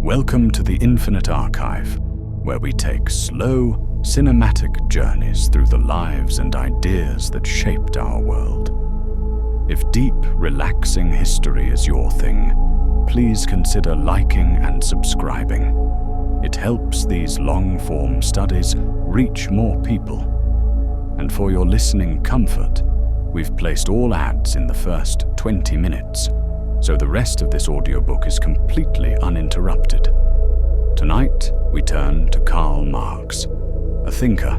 Welcome to the Infinite Archive, where we take slow, cinematic journeys through the lives and ideas that shaped our world. If deep, relaxing history is your thing, please consider liking and subscribing. It helps these long-form studies reach more people. And for your listening comfort, we've placed all ads in the first 20 minutes, so the rest of this audiobook is completely uninterrupted. Tonight, we turn to Karl Marx, a thinker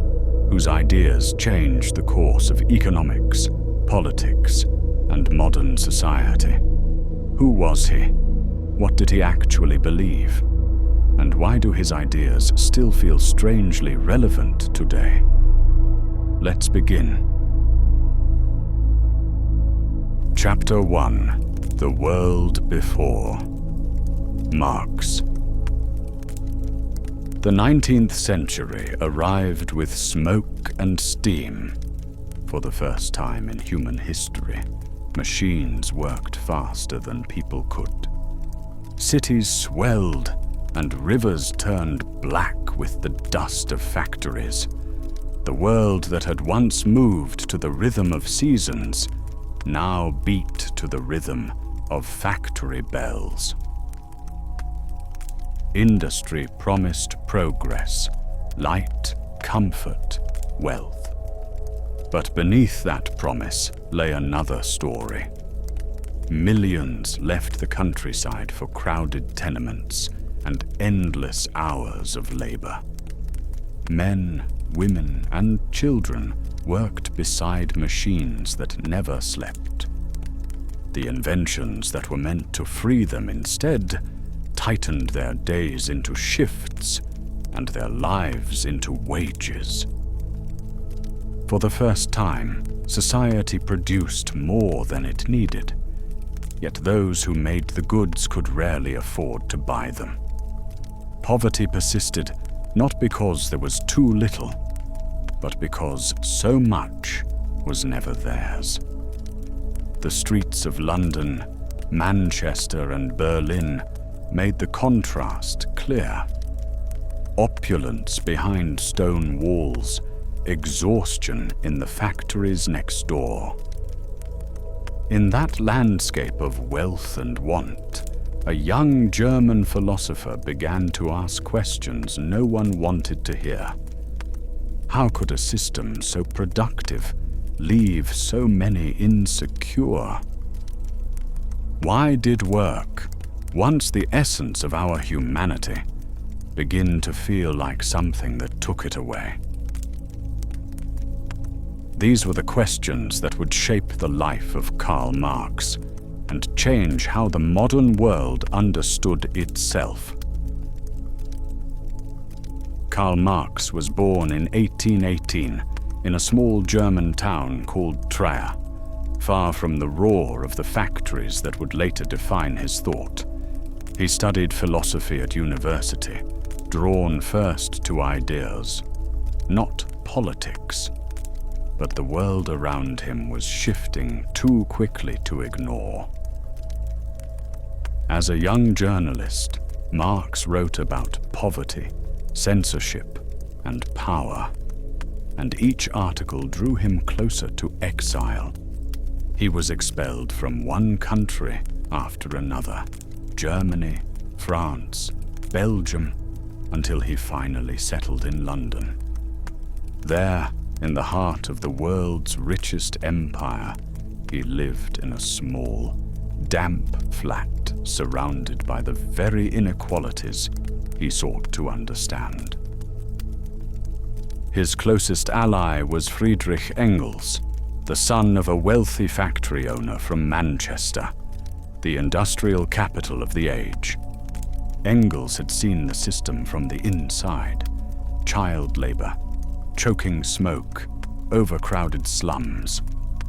whose ideas changed the course of economics, politics, and modern society. Who was he? What did he actually believe? And why do his ideas still feel strangely relevant today? Let's begin. Chapter 1. The World Before. Marx. The 19th century arrived with smoke and steam. For the first time in human history, machines worked faster than people could. Cities swelled and rivers turned black with the dust of factories. The world that had once moved to the rhythm of seasons now beat to the rhythm of factory bells. Industry promised progress, light, comfort, wealth. But beneath that promise lay another story. Millions left the countryside for crowded tenements and endless hours of labor. Men, women, and children worked beside machines that never slept. The inventions that were meant to free them instead tightened their days into shifts and their lives into wages. For the first time, society produced more than it needed, yet those who made the goods could rarely afford to buy them. Poverty persisted not because there was too little, but because so much was never theirs. The streets of London, Manchester, and Berlin made the contrast clear. Opulence behind stone walls, exhaustion in the factories next door. In that landscape of wealth and want, a young German philosopher began to ask questions no one wanted to hear. How could a system so productive leave so many insecure? Why did work, once the essence of our humanity, begin to feel like something that took it away? These were the questions that would shape the life of Karl Marx and change how the modern world understood itself. Karl Marx was born in 1818 in a small German town called Trier, far from the roar of the factories that would later define his thought. He studied philosophy at university, drawn first to ideas, not politics. But the world around him was shifting too quickly to ignore. As a young journalist, Marx wrote about poverty, censorship, and power, and each article drew him closer to exile. He was expelled from one country after another, Germany, France, Belgium, until he finally settled in London. There, in the heart of the world's richest empire, he lived in a small, damp flat surrounded by the very inequalities he sought to understand. His closest ally was Friedrich Engels, the son of a wealthy factory owner from Manchester, the industrial capital of the age. Engels had seen the system from the inside: child labor, choking smoke, overcrowded slums,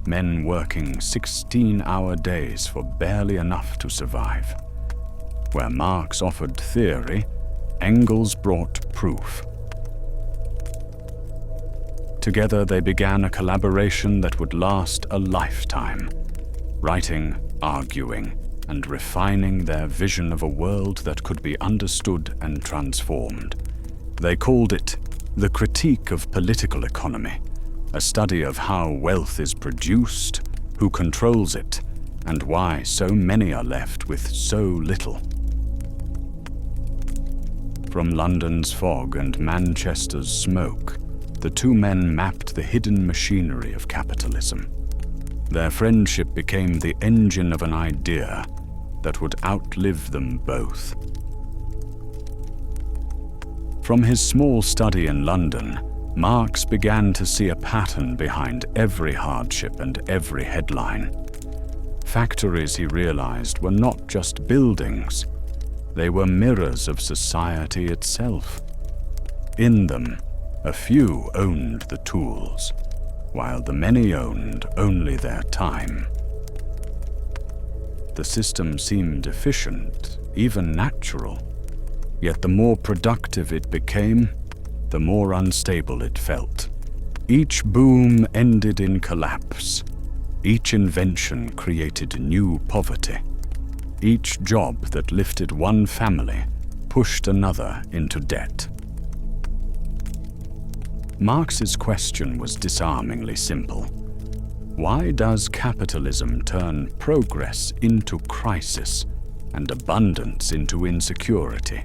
men working 16-hour days for barely enough to survive. Where Marx offered theory, Engels brought proof. Together they began a collaboration that would last a lifetime, writing, arguing, and refining their vision of a world that could be understood and transformed. They called it the Critique of Political Economy, a study of how wealth is produced, who controls it, and why so many are left with so little. From London's fog and Manchester's smoke, the two men mapped the hidden machinery of capitalism. Their friendship became the engine of an idea that would outlive them both. From his small study in London, Marx began to see a pattern behind every hardship and every headline. Factories, he realized, were not just buildings. They were mirrors of society itself. In them, a few owned the tools, while the many owned only their time. The system seemed efficient, even natural, yet the more productive it became, the more unstable it felt. Each boom ended in collapse. Each invention created new poverty. Each job that lifted one family pushed another into debt. Marx's question was disarmingly simple. Why does capitalism turn progress into crisis and abundance into insecurity?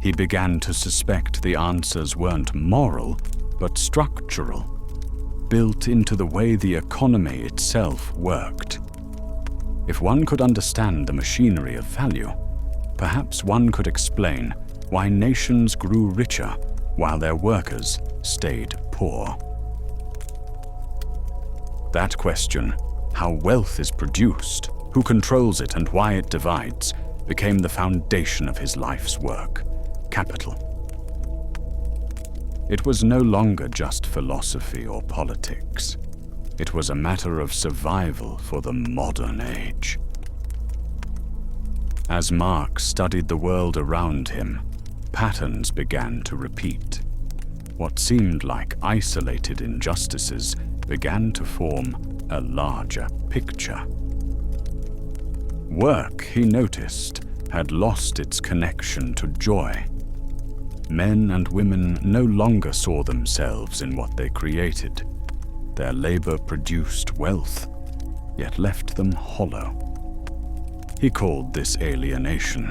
He began to suspect the answers weren't moral, but structural, built into the way the economy itself worked. If one could understand the machinery of value, perhaps one could explain why nations grew richer while their workers stayed poor. That question, how wealth is produced, who controls it and why it divides, became the foundation of his life's work, Capital. It was no longer just philosophy or politics. It was a matter of survival for the modern age. As Marx studied the world around him, patterns began to repeat. What seemed like isolated injustices began to form a larger picture. Work, he noticed, had lost its connection to joy. Men and women no longer saw themselves in what they created. Their labor produced wealth, yet left them hollow. He called this alienation,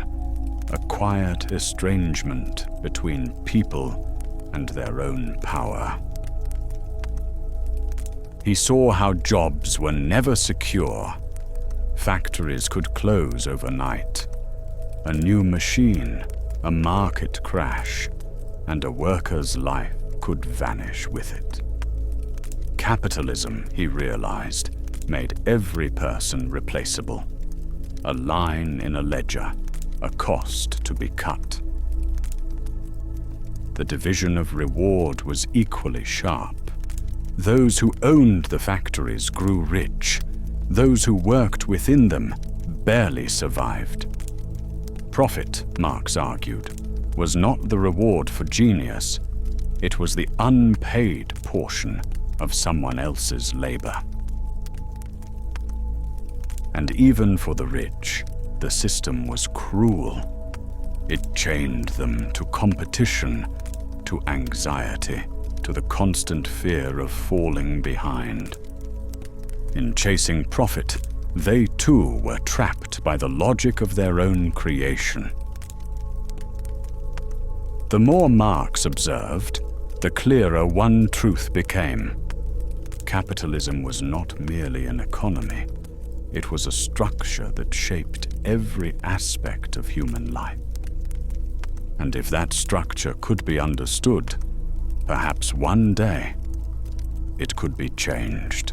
a quiet estrangement between people and their own power. He saw how jobs were never secure. Factories could close overnight. A new machine, a market crash, and a worker's life could vanish with it. Capitalism, he realized, made every person replaceable. A line in a ledger, a cost to be cut. The division of reward was equally sharp. Those who owned the factories grew rich. Those who worked within them barely survived. Profit, Marx argued, was not the reward for genius. It was the unpaid portion of someone else's labor. And even for the rich, the system was cruel. It chained them to competition, to anxiety, to the constant fear of falling behind. In chasing profit, they too were trapped by the logic of their own creation. The more Marx observed, the clearer one truth became. Capitalism was not merely an economy. It was a structure that shaped every aspect of human life. And if that structure could be understood, perhaps one day it could be changed.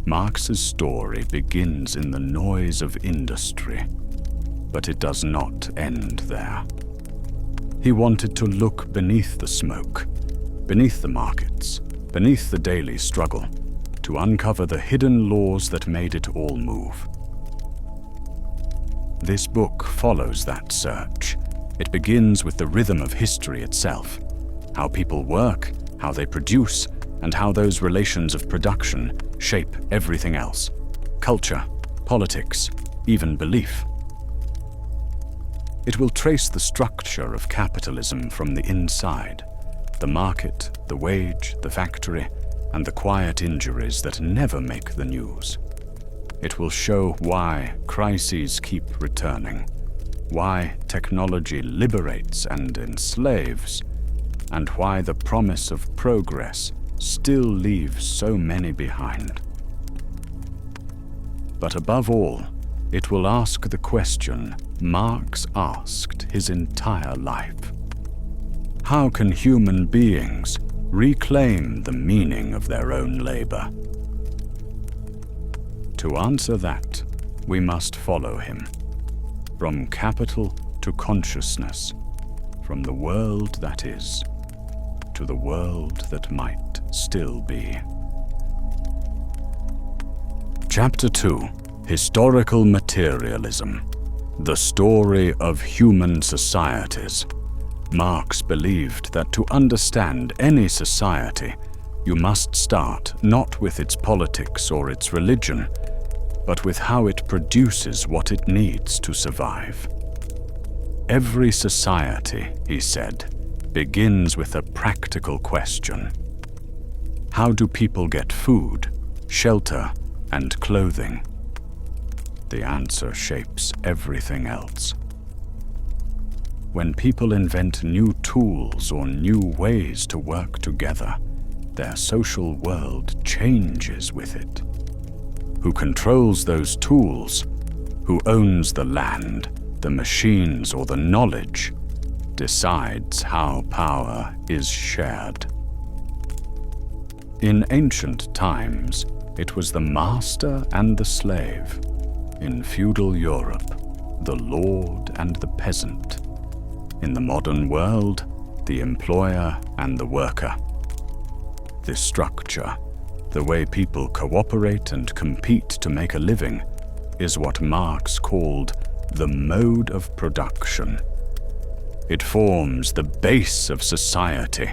Marx's story begins in the noise of industry, but it does not end there. He wanted to look beneath the smoke, beneath the markets, beneath the daily struggle, to uncover the hidden laws that made it all move. This book follows that search. It begins with the rhythm of history itself, how people work, how they produce, and how those relations of production shape everything else. culture, politics, even belief. It will trace the structure of capitalism from the inside, the market, the wage, the factory, and the quiet injuries that never make the news. It will show why crises keep returning, why technology liberates and enslaves, and why the promise of progress still leaves so many behind. But above all, it will ask the question Marx asked his entire life. How can human beings reclaim the meaning of their own labor? To answer that, we must follow him. From capital to consciousness, from the world that is, to the world that might still be. Chapter 2: Historical Materialism. The story of human societies. Marx believed that to understand any society, you must start not with its politics or its religion, but with how it produces what it needs to survive. Every society, he said, begins with a practical question. How do people get food, shelter, and clothing? The answer shapes everything else. When people invent new tools or new ways to work together, their social world changes with it. Who controls those tools, who owns the land, the machines, or the knowledge, decides how power is shared. In ancient times, it was the master and the slave. In feudal Europe, the lord and the peasant. In the modern world, the employer and the worker. This structure, the way people cooperate and compete to make a living, is what Marx called the mode of production. It forms the base of society,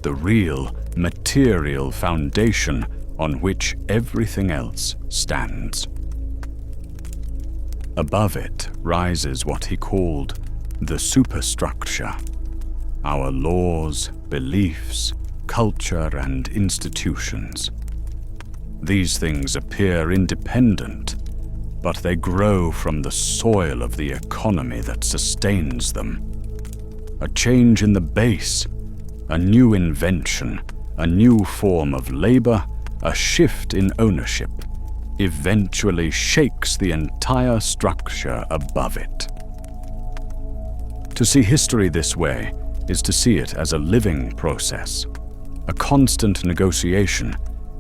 the real material foundation on which everything else stands. Above it rises what he called the superstructure, our laws, beliefs, culture, and institutions. These things appear independent, but they grow from the soil of the economy that sustains them. A change in the base, a new invention, a new form of labor, a shift in ownership, eventually shakes the entire structure above it. To see history this way is to see it as a living process, a constant negotiation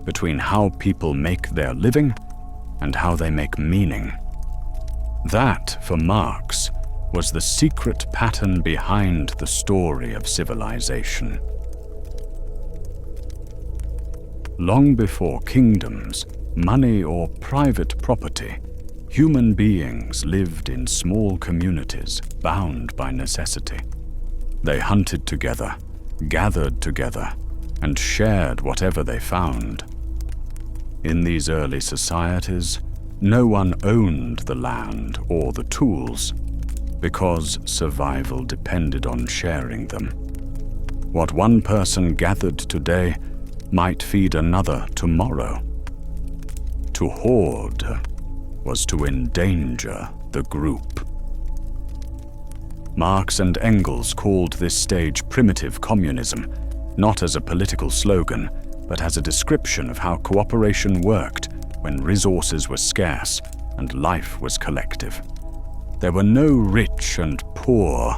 between how people make their living and how they make meaning. That, for Marx, was the secret pattern behind the story of civilization. Long before kingdoms, money, or private property, human beings lived in small communities bound by necessity. They hunted together, gathered together, and shared whatever they found. In these early societies, no one owned the land or the tools, because survival depended on sharing them. What one person gathered today might feed another tomorrow. To hoard was to endanger the group. Marx and Engels called this stage primitive communism, not as a political slogan, but as a description of how cooperation worked when resources were scarce and life was collective. There were no rich and poor,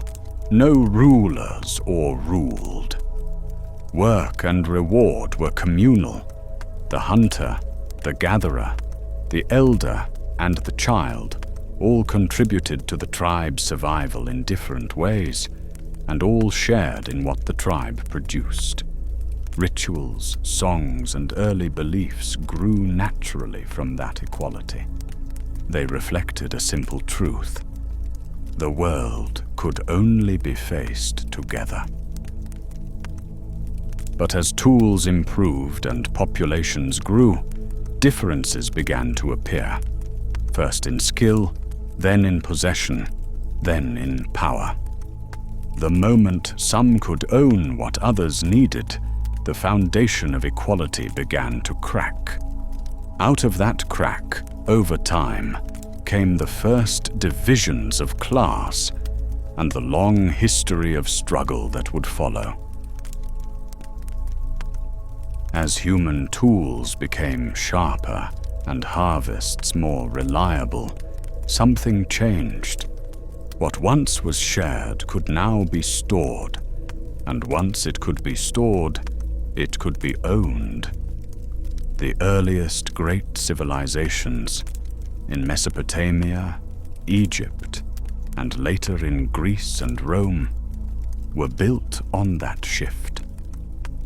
no rulers or ruled. Work and reward were communal. The hunter, the gatherer, the elder, and the child all contributed to the tribe's survival in different ways, and all shared in what the tribe produced. Rituals, songs, and early beliefs grew naturally from that equality. They reflected a simple truth. The world could only be faced together. But as tools improved and populations grew, differences began to appear, first in skill, then in possession, then in power. The moment some could own what others needed, the foundation of equality began to crack. Out of that crack, over time, came the first divisions of class and the long history of struggle that would follow. As human tools became sharper and harvests more reliable, something changed. What once was shared could now be stored, and once it could be stored, it could be owned. The earliest great civilizations, in Mesopotamia, Egypt, and later in Greece and Rome, were built on that shift.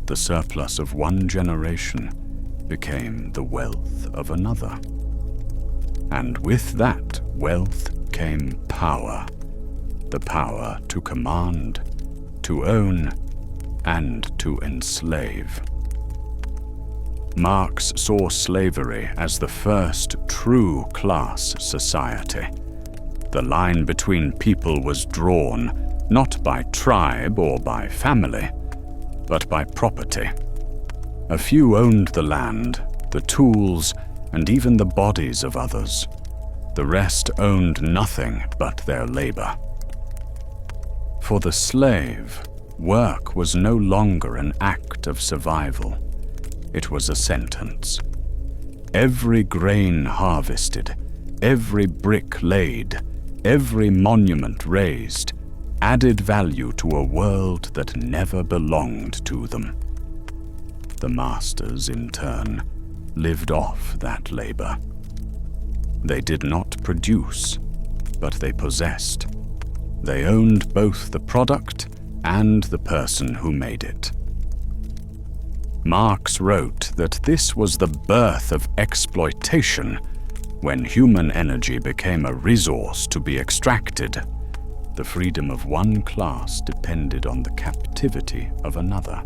The surplus of one generation became the wealth of another. And with that wealth came power, the power to command, to own, and to enslave. Marx saw slavery as the first true class society. The line between people was drawn not by tribe or by family, but by property. A few owned the land, the tools, and even the bodies of others. The rest owned nothing but their labor. For the slave, work was no longer an act of survival. It was a sentence. Every grain harvested, every brick laid, every monument raised, added value to a world that never belonged to them. The masters, in turn, lived off that labor. They did not produce, but they possessed. They owned both the product and the person who made it. Marx wrote that this was the birth of exploitation, when human energy became a resource to be extracted. The freedom of one class depended on the captivity of another.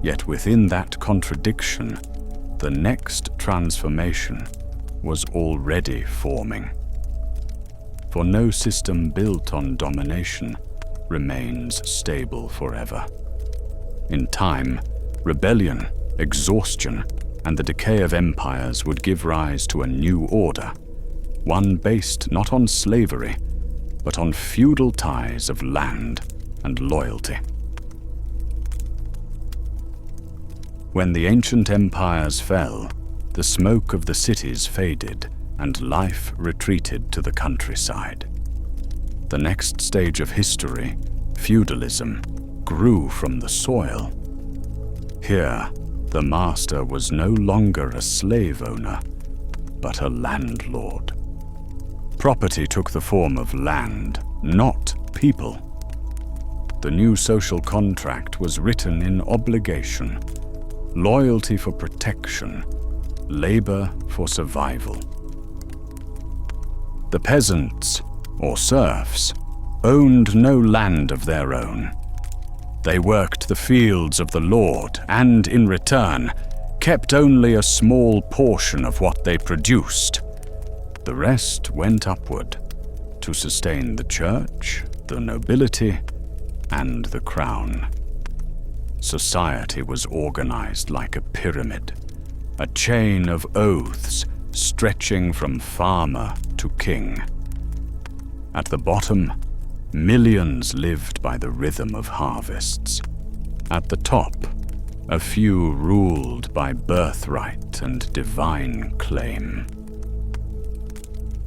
Yet within that contradiction, the next transformation was already forming. For no system built on domination remains stable forever. In time, rebellion, exhaustion, and the decay of empires would give rise to a new order, one based not on slavery, but on feudal ties of land and loyalty. When the ancient empires fell, the smoke of the cities faded and life retreated to the countryside. The next stage of history, feudalism, grew from the soil. Here, the master was no longer a slave owner, but a landlord. Property took the form of land, not people. The new social contract was written in obligation, loyalty for protection, labor for survival. The peasants, or serfs, owned no land of their own. They worked the fields of the Lord and, in return, kept only a small portion of what they produced. The rest went upward to sustain the church, the nobility, and the crown. Society was organized like a pyramid, a chain of oaths stretching from farmer to king. At the bottom, millions lived by the rhythm of harvests. At the top, a few ruled by birthright and divine claim.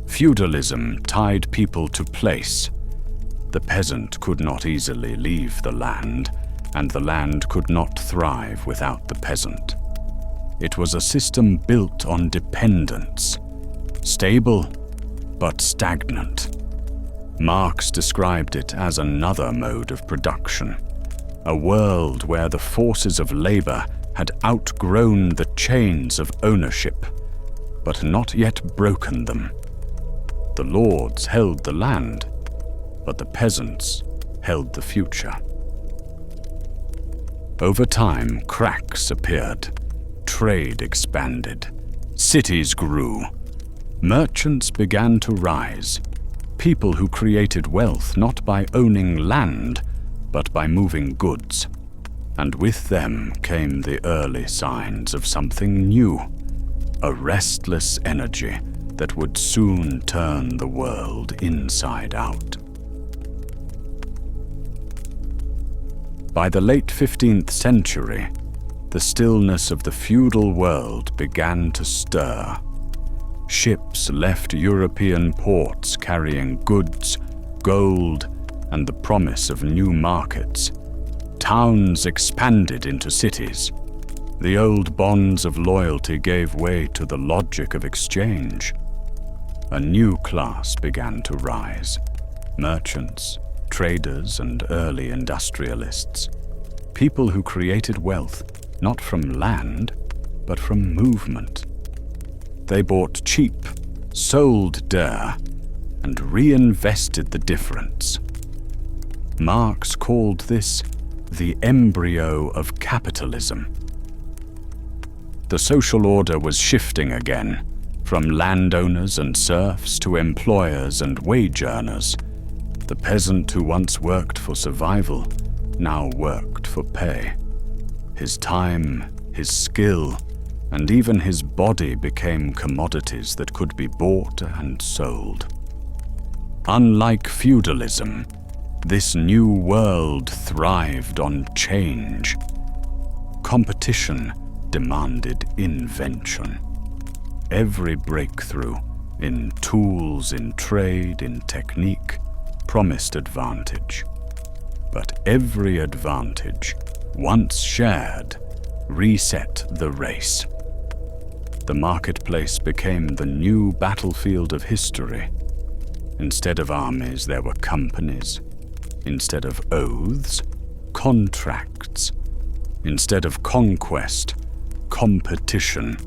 Feudalism tied people to place. The peasant could not easily leave the land, and the land could not thrive without the peasant. It was a system built on dependence, stable but stagnant. Marx described it as another mode of production, a world where the forces of labor had outgrown the chains of ownership, but not yet broken them. The lords held the land, but the peasants held the future. Over time, cracks appeared, trade expanded, Cities grew. Merchants began to rise. People who created wealth not by owning land, but by moving goods. And with them came the early signs of something new, a restless energy that would soon turn the world inside out. By the late 15th century, the stillness of the feudal world began to stir. Ships left European ports carrying goods, gold, and the promise of new markets. Towns expanded into cities. The old bonds of loyalty gave way to the logic of exchange. A new class began to rise: merchants, traders, and early industrialists. People who created wealth not from land, but from movement. They bought cheap, sold dear, and reinvested the difference. Marx called this the embryo of capitalism. The social order was shifting again, from landowners and serfs to employers and wage earners. The peasant who once worked for survival now worked for pay. His time, his skill, and even his body became commodities that could be bought and sold. Unlike feudalism, this new world thrived on change. Competition demanded invention. Every breakthrough in tools, in trade, in technique promised advantage. But every advantage, once shared, reset the race. The marketplace became the new battlefield of history. Instead of armies, there were companies. Instead of oaths, contracts. Instead of conquest, competition.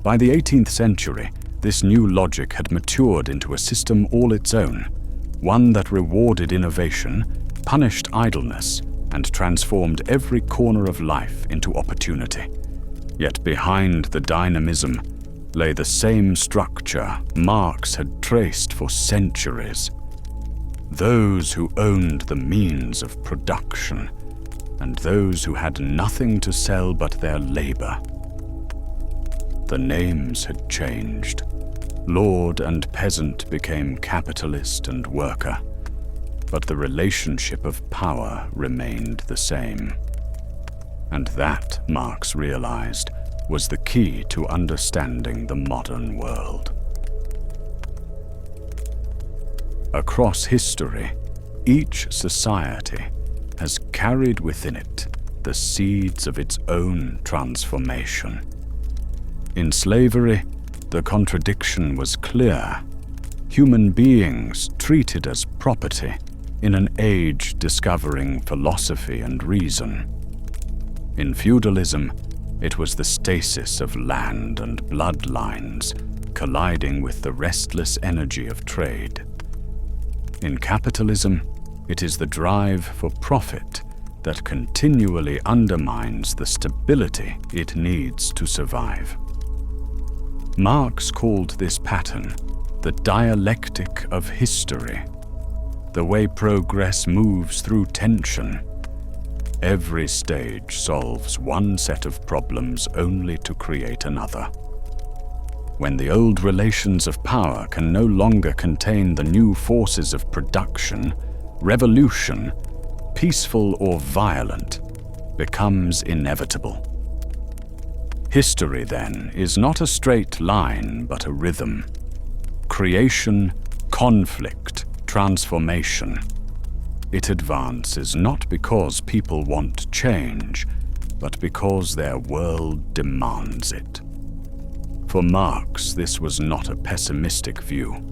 By the 18th century, this new logic had matured into a system all its own, one that rewarded innovation, punished idleness, and transformed every corner of life into opportunity. Yet behind the dynamism lay the same structure Marx had traced for centuries. Those who owned the means of production, and those who had nothing to sell but their labor. The names had changed. Lord and peasant became capitalist and worker, but the relationship of power remained the same. And that, Marx realized, was the key to understanding the modern world. Across history, each society has carried within it the seeds of its own transformation. In slavery, the contradiction was clear. Human beings treated as property in an age discovering philosophy and reason. In feudalism, it was the stasis of land and bloodlines colliding with the restless energy of trade. In capitalism, it is the drive for profit that continually undermines the stability it needs to survive. Marx called this pattern the dialectic of history, the way progress moves through tension. Every stage solves one set of problems only to create another. When the old relations of power can no longer contain the new forces of production, revolution, peaceful or violent, becomes inevitable. History, then, is not a straight line, but a rhythm. Creation, conflict, transformation. It advances not because people want change, but because their world demands it. For Marx, this was not a pessimistic view.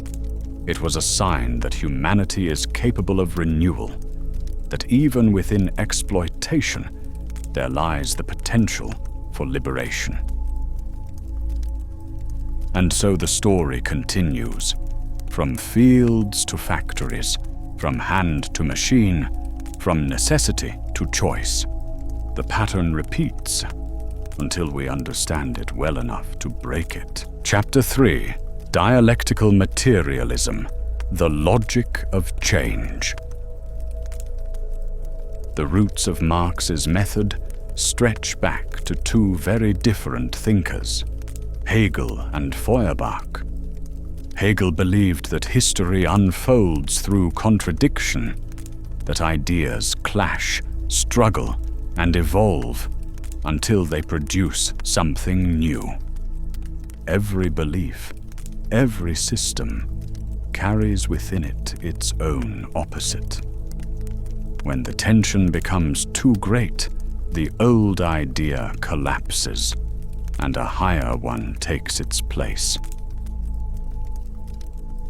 It was a sign that humanity is capable of renewal, that even within exploitation, there lies the potential for liberation. And so the story continues, from fields to factories, from hand to machine, from necessity to choice. The pattern repeats. until we understand it well enough to break it. Chapter 3. Dialectical Materialism, the Logic of Change. The roots of Marx's method stretch back to two very different thinkers, Hegel and Feuerbach. Hegel believed that history unfolds through contradiction, that ideas clash, struggle, and evolve until they produce something new. Every belief, every system, carries within it its own opposite. When the tension becomes too great, the old idea collapses, and a higher one takes its place.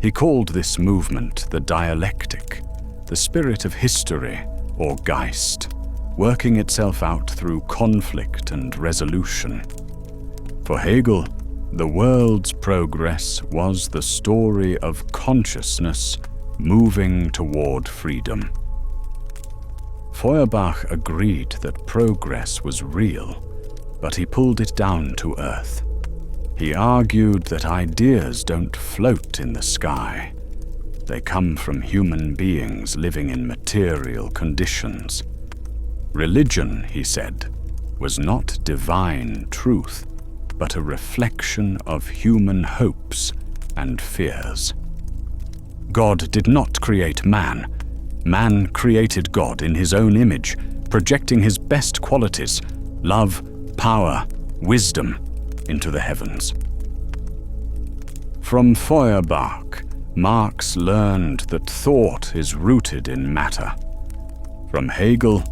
He called this movement the dialectic, the spirit of history, or Geist, working itself out through conflict and resolution. For Hegel, the world's progress was the story of consciousness moving toward freedom. Feuerbach agreed that progress was real, but he pulled it down to earth. He argued that ideas don't float in the sky. They come from human beings living in material conditions. Religion, he said, was not divine truth, but a reflection of human hopes and fears. God did not create man. Man created God in his own image, projecting his best qualities, love, power, wisdom, into the heavens. From Feuerbach, Marx learned that thought is rooted in matter. From Hegel,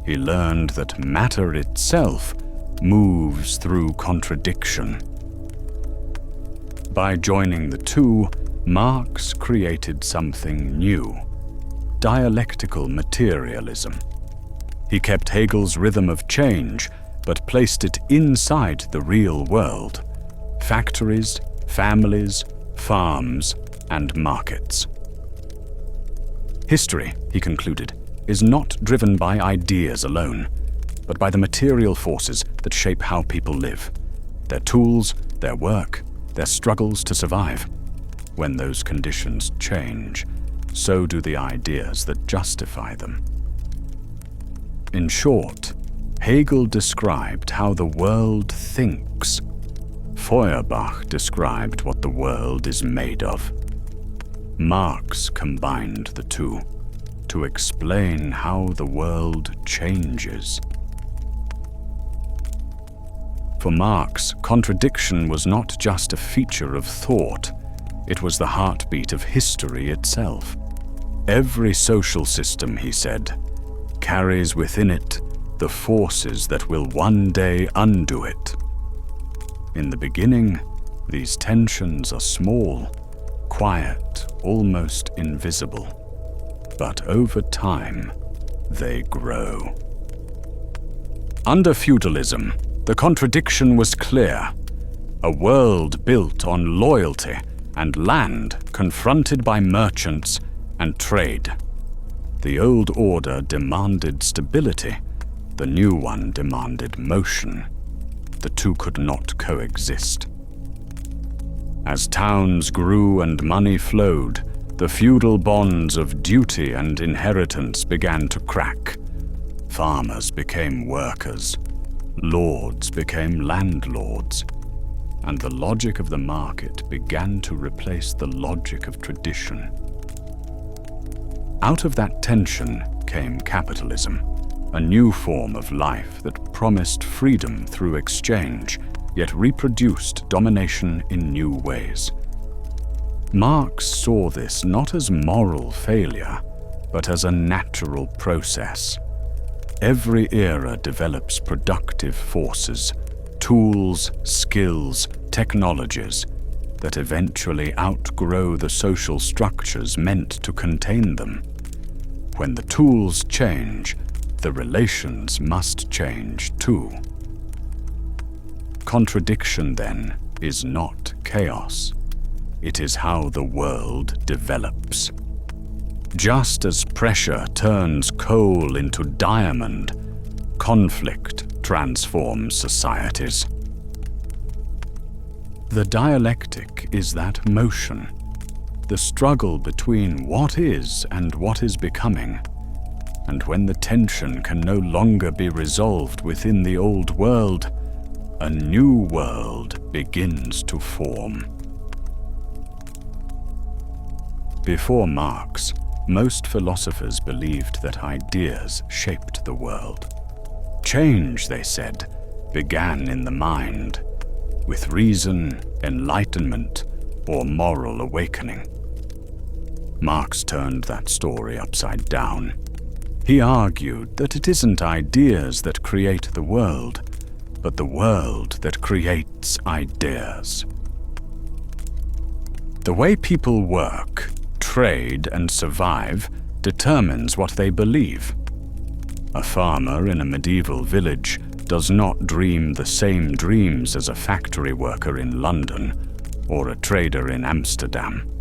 he learned that matter itself moves through contradiction. By joining the two, Marx created something new: dialectical materialism. He kept Hegel's rhythm of change, but placed it inside the real world: factories, families, farms, and markets. History, he concluded, is not driven by ideas alone, but by the material forces that shape how people live, their tools, their work, their struggles to survive. When those conditions change, so do the ideas that justify them. In short, Hegel described how the world thinks. Feuerbach described what the world is made of. Marx combined the two to explain how the world changes. For Marx, contradiction was not just a feature of thought, it was the heartbeat of history itself. Every social system, he said, carries within it the forces that will one day undo it. In the beginning, these tensions are small, quiet, almost invisible. But over time, they grow. Under feudalism, the contradiction was clear. A world built on loyalty and land confronted by merchants and trade. The old order demanded stability. The new one demanded motion. The two could not coexist. As towns grew and money flowed, the feudal bonds of duty and inheritance began to crack. Farmers became workers. Lords became landlords. And the logic of the market began to replace the logic of tradition. Out of that tension came capitalism, a new form of life that promised freedom through exchange, yet reproduced domination in new ways. Marx saw this not as moral failure, but as a natural process. Every era develops productive forces, tools, skills, technologies that eventually outgrow the social structures meant to contain them. When the tools change, the relations must change too. Contradiction, then, is not chaos. It is how the world develops. Just as pressure turns coal into diamond, conflict transforms societies. The dialectic is that motion, the struggle between what is and what is becoming, and when the tension can no longer be resolved within the old world, a new world begins to form. Before Marx, most philosophers believed that ideas shaped the world. Change, they said, began in the mind, with reason, enlightenment, or moral awakening. Marx turned that story upside down. He argued that it isn't ideas that create the world, but the world that creates ideas. The way people work, trade, and survive determines what they believe. A farmer in a medieval village does not dream the same dreams as a factory worker in London or a trader in Amsterdam.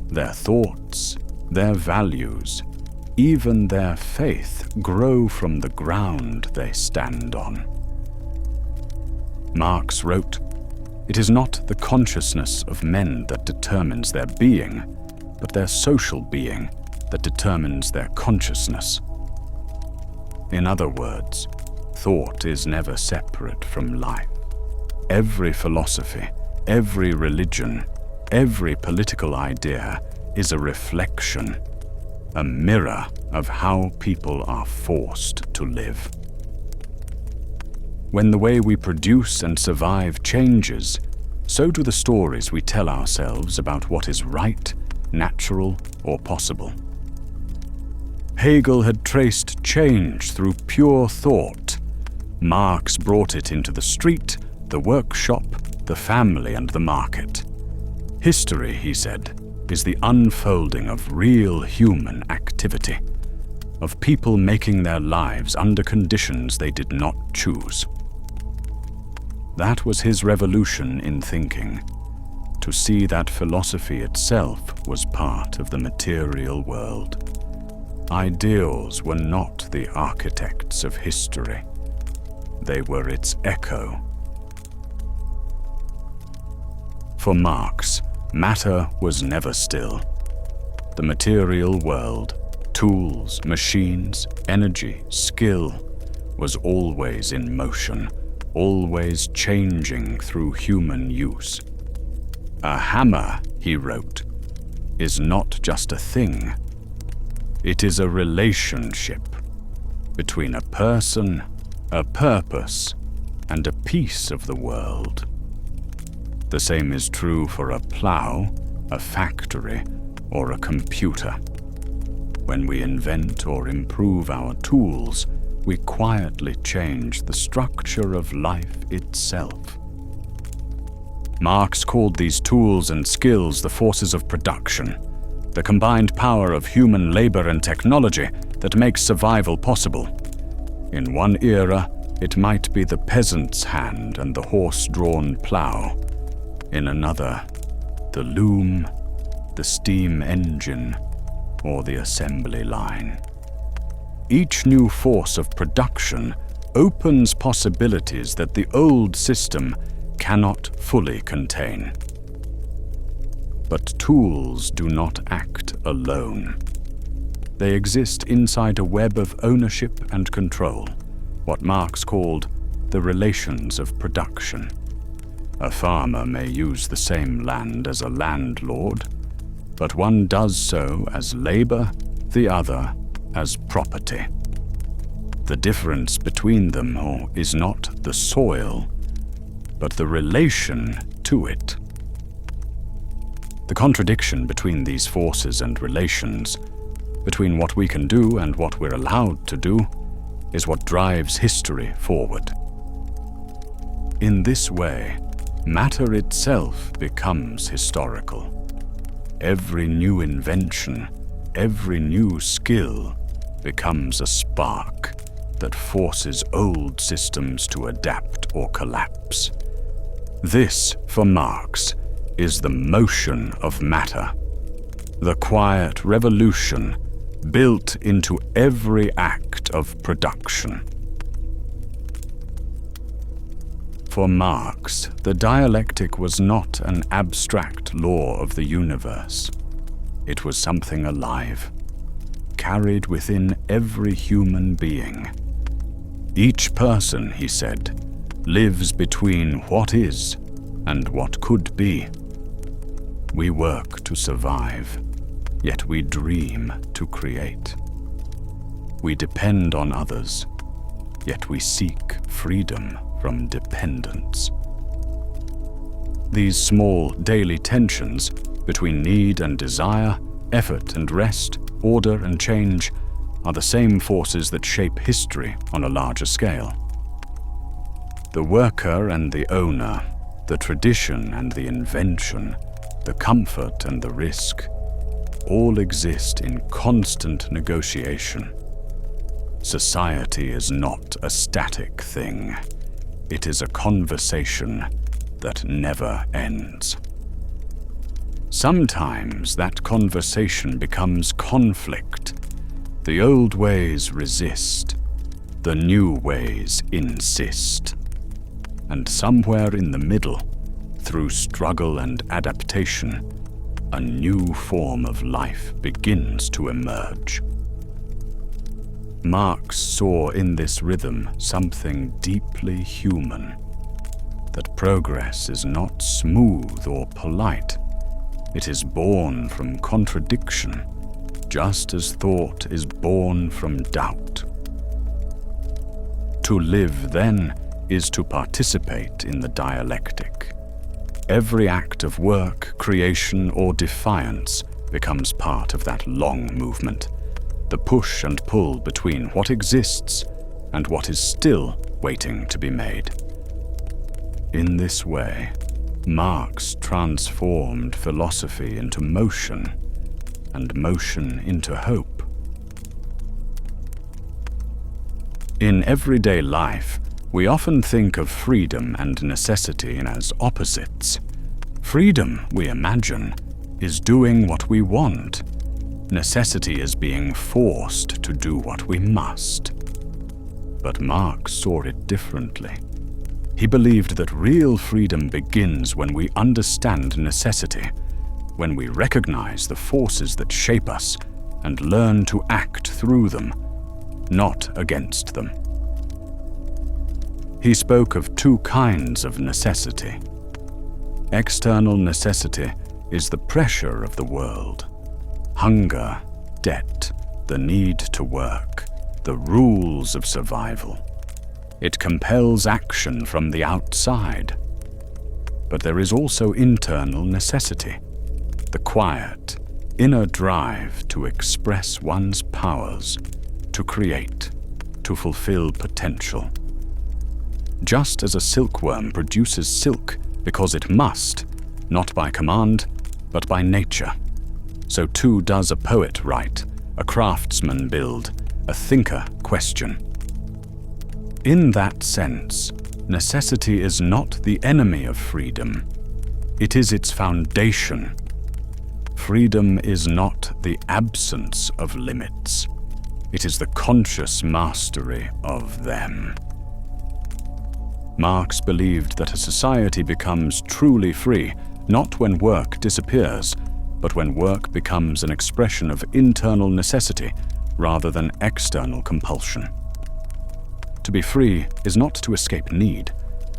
Their thoughts, their values, even their faith grow from the ground they stand on. Marx wrote, "It is not the consciousness of men that determines their being, but their social being that determines their consciousness." In other words, thought is never separate from life. Every philosophy, every religion, every political idea is a reflection, a mirror of how people are forced to live. When the way we produce and survive changes, so do the stories we tell ourselves about what is right, natural, or possible. Hegel had traced change through pure thought. Marx brought it into the street, the workshop, the family, and the market. History, he said, is the unfolding of real human activity, of people making their lives under conditions they did not choose. That was his revolution in thinking, to see that philosophy itself was part of the material world. Ideals were not the architects of history. They were its echo. For Marx, matter was never still. The material world, tools, machines, energy, skill, was always in motion, always changing through human use. A hammer, he wrote, is not just a thing. It is a relationship between a person, a purpose, and a piece of the world. The same is true for a plow, a factory, or a computer. When we invent or improve our tools, we quietly change the structure of life itself. Marx called these tools and skills the forces of production, the combined power of human labor and technology that makes survival possible. In one era, it might be the peasant's hand and the horse-drawn plow. In another, the loom, the steam engine, or the assembly line. Each new force of production opens possibilities that the old system cannot fully contain. But tools do not act alone. They exist inside a web of ownership and control, what Marx called the relations of production. A farmer may use the same land as a landlord, but one does so as labor, the other as property. The difference between them is not the soil, but the relation to it. The contradiction between these forces and relations, between what we can do and what we're allowed to do, is what drives history forward. In this way, matter itself becomes historical. Every new invention, every new skill becomes a spark that forces old systems to adapt or collapse. This, for Marx, is the motion of matter, the quiet revolution built into every act of production. For Marx, the dialectic was not an abstract law of the universe. It was something alive, carried within every human being. Each person, he said, lives between what is and what could be. We work to survive, yet we dream to create. We depend on others, yet we seek freedom from dependence. These small daily tensions between need and desire, effort and rest, order and change, are the same forces that shape history on a larger scale. The worker and the owner, the tradition and the invention, the comfort and the risk, all exist in constant negotiation. Society is not a static thing. It is a conversation that never ends. Sometimes that conversation becomes conflict. The old ways resist, the new ways insist. And somewhere in the middle, through struggle and adaptation, a new form of life begins to emerge. Marx saw in this rhythm something deeply human, that progress is not smooth or polite. It is born from contradiction, just as thought is born from doubt. To live, then, is to participate in the dialectic. Every act of work, creation, or defiance becomes part of that long movement, the push and pull between what exists and what is still waiting to be made. In this way, Marx transformed philosophy into motion, and motion into hope. In everyday life, we often think of freedom and necessity as opposites. Freedom, we imagine, is doing what we want. Necessity is being forced to do what we must. But Marx saw it differently. He believed that real freedom begins when we understand necessity, when we recognize the forces that shape us and learn to act through them, not against them. He spoke of two kinds of necessity. External necessity is the pressure of the world. Hunger, debt, the need to work, the rules of survival. It compels action from the outside. But there is also internal necessity, the quiet, inner drive to express one's powers, to create, to fulfill potential. Just as a silkworm produces silk because it must, not by command, but by nature, so too does a poet write, a craftsman build, a thinker question. In that sense, necessity is not the enemy of freedom. It is its foundation. Freedom is not the absence of limits. It is the conscious mastery of them. Marx believed that a society becomes truly free, not when work disappears, but when work becomes an expression of internal necessity rather than external compulsion. To be free is not to escape need,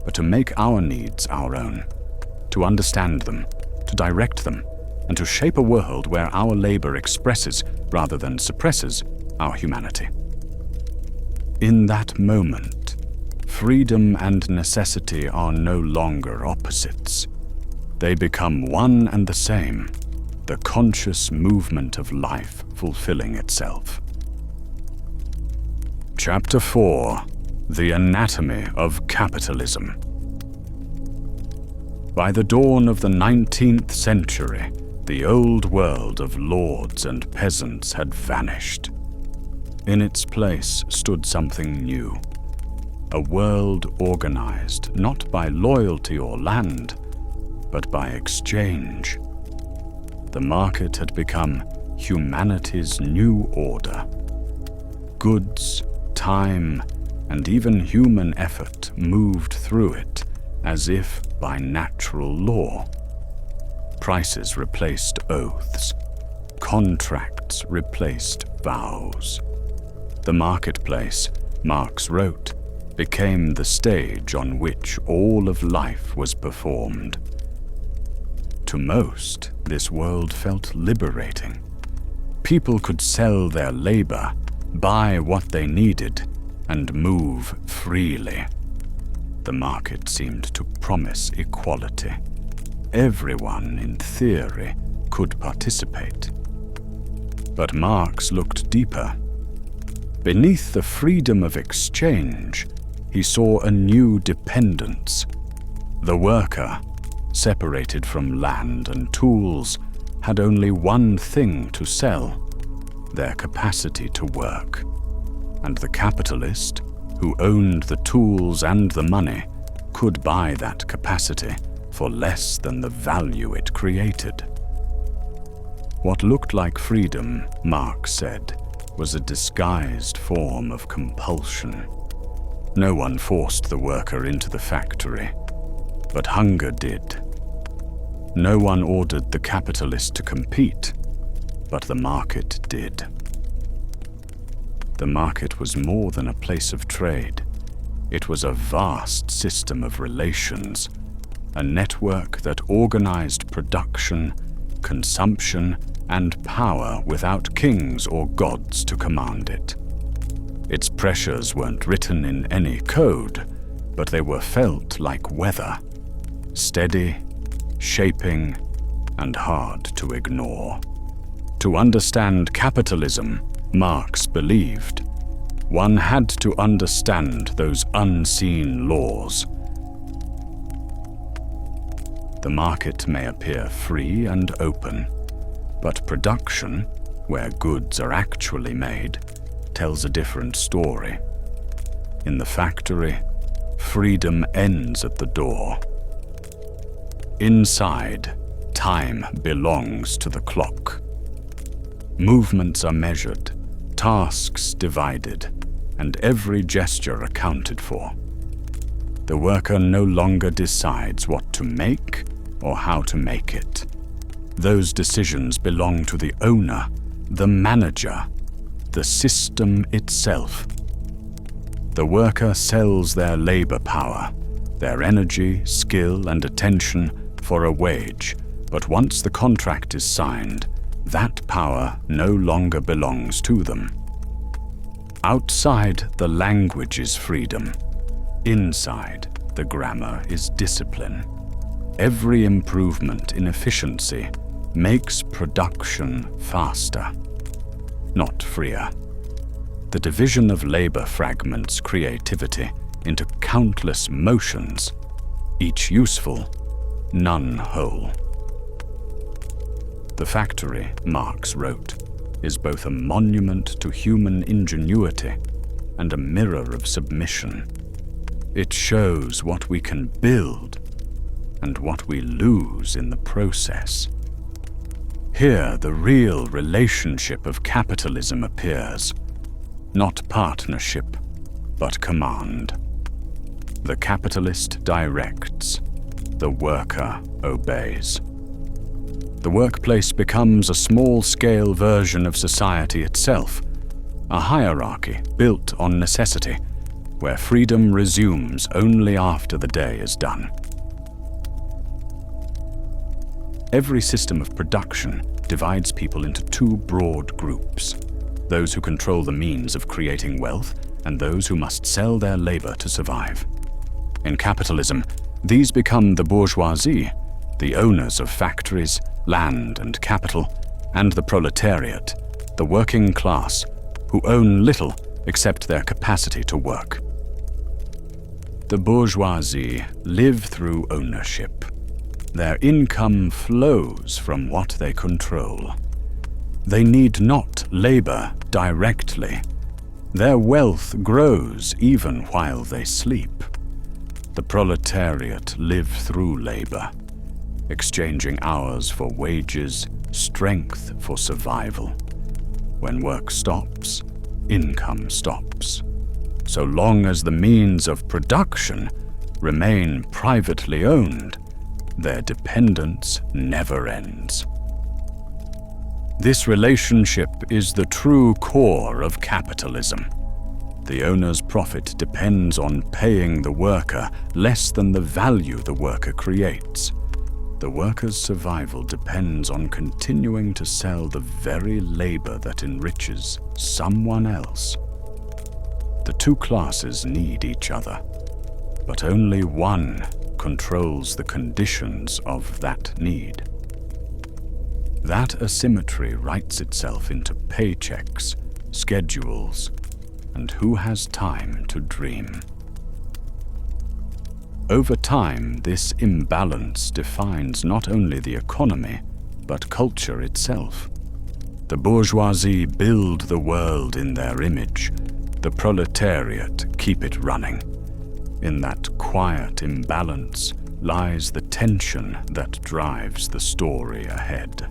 but to make our needs our own, to understand them, to direct them, and to shape a world where our labor expresses rather than suppresses our humanity. In that moment, freedom and necessity are no longer opposites. They become one and the same, the conscious movement of life fulfilling itself. Chapter 4: The Anatomy of Capitalism. By the dawn of the 19th century, the old world of lords and peasants had vanished. In its place stood something new. A world organized not by loyalty or land, but by exchange. The market had become humanity's new order. Goods, time, and even human effort moved through it, as if by natural law. Prices replaced oaths. Contracts replaced vows. The marketplace, Marx wrote, became the stage on which all of life was performed. To most, this world felt liberating. People could sell their labor, buy what they needed, and move freely. The market seemed to promise equality. Everyone, in theory, could participate. But Marx looked deeper. Beneath the freedom of exchange, he saw a new dependence. The worker, separated from land and tools, had only one thing to sell: their capacity to work. And the capitalist, who owned the tools and the money, could buy that capacity for less than the value it created. What looked like freedom, Marx said, was a disguised form of compulsion. No one forced the worker into the factory, but hunger did. No one ordered the capitalist to compete, but the market did. The market was more than a place of trade. It was a vast system of relations, a network that organized production, consumption, and power without kings or gods to command it. Its pressures weren't written in any code, but they were felt like weather, steady, shaping, and hard to ignore. To understand capitalism, Marx believed, one had to understand those unseen laws. The market may appear free and open, but production, where goods are actually made, tells a different story. In the factory, freedom ends at the door. Inside, time belongs to the clock. Movements are measured, tasks divided, and every gesture accounted for. The worker no longer decides what to make or how to make it. Those decisions belong to the owner, the manager, the system itself. The worker sells their labor power, their energy, skill, and attention for a wage, but once the contract is signed, that power no longer belongs to them. Outside, the language is freedom. Inside, the grammar is discipline. Every improvement in efficiency makes production faster, not freer. The division of labor fragments creativity into countless motions, each useful, none whole. The factory, Marx wrote, is both a monument to human ingenuity and a mirror of submission. It shows what we can build and what we lose in the process. Here, the real relationship of capitalism appears, not partnership, but command. The capitalist directs, the worker obeys. The workplace becomes a small-scale version of society itself, a hierarchy built on necessity, where freedom resumes only after the day is done. Every system of production divides people into two broad groups: those who control the means of creating wealth and those who must sell their labor to survive. In capitalism, these become the bourgeoisie, the owners of factories, land and capital, and the proletariat, the working class, who own little except their capacity to work. The bourgeoisie live through ownership. Their income flows from what they control. They need not labor directly. Their wealth grows even while they sleep. The proletariat live through labor, exchanging hours for wages, strength for survival. When work stops, income stops. So long as the means of production remain privately owned, their dependence never ends. This relationship is the true core of capitalism. The owner's profit depends on paying the worker less than the value the worker creates. The worker's survival depends on continuing to sell the very labor that enriches someone else. The two classes need each other, but only one controls the conditions of that need. That asymmetry writes itself into paychecks, schedules, and who has time to dream. Over time, this imbalance defines not only the economy, but culture itself. The bourgeoisie build the world in their image. The proletariat keep it running. In that quiet imbalance lies the tension that drives the story ahead.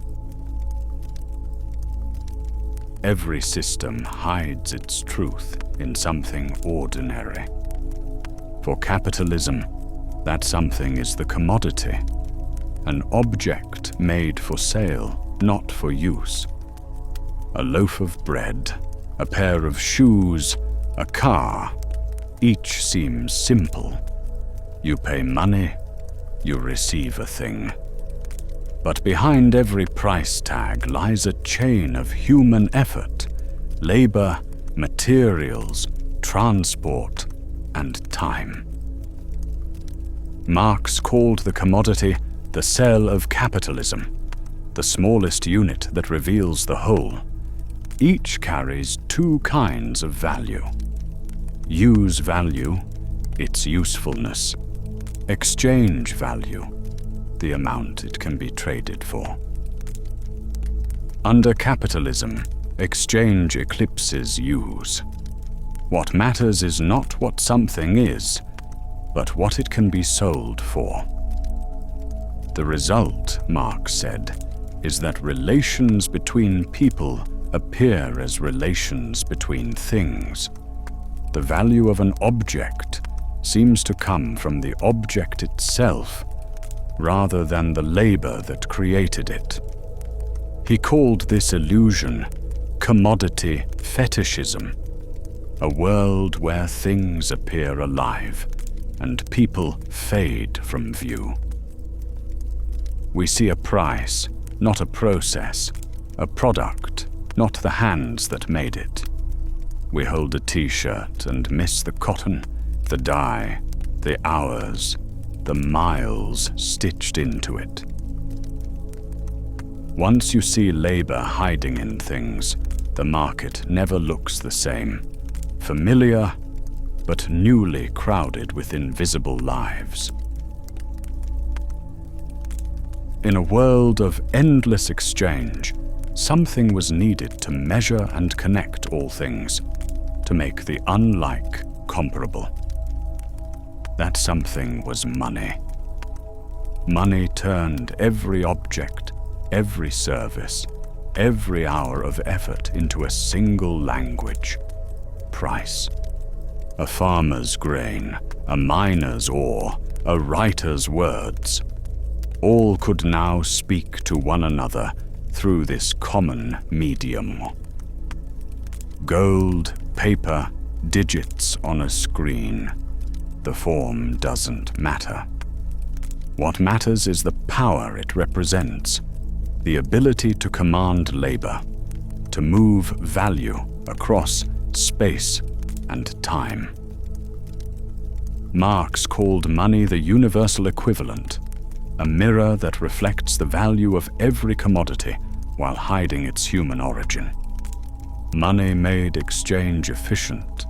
Every system hides its truth in something ordinary. For capitalism, that something is the commodity, an object made for sale, not for use. A loaf of bread, a pair of shoes, a car, each seems simple. You pay money, you receive a thing. But behind every price tag lies a chain of human effort, labor, materials, transport, and time. Marx called the commodity the cell of capitalism, the smallest unit that reveals the whole. Each carries two kinds of value. Use value, its usefulness. Exchange value, the amount it can be traded for. Under capitalism, exchange eclipses use. What matters is not what something is, but what it can be sold for. The result, Marx said, is that relations between people appear as relations between things. The value of an object seems to come from the object itself, rather than the labor that created it. He called this illusion commodity fetishism, a world where things appear alive and people fade from view. We see a price, not a process, a product, not the hands that made it. We hold a t-shirt and miss the cotton, the dye, the hours, the miles stitched into it. Once you see labor hiding in things, the market never looks the same. Familiar, but newly crowded with invisible lives. In a world of endless exchange, something was needed to measure and connect all things, to make the unlike comparable. That something was money. Money turned every object, every service, every hour of effort into a single language: price. A farmer's grain, a miner's ore, a writer's words. All could now speak to one another through this common medium. Gold, paper, digits on a screen. The form doesn't matter. What matters is the power it represents, the ability to command labor, to move value across space and time. Marx called money the universal equivalent, a mirror that reflects the value of every commodity while hiding its human origin. Money made exchange efficient,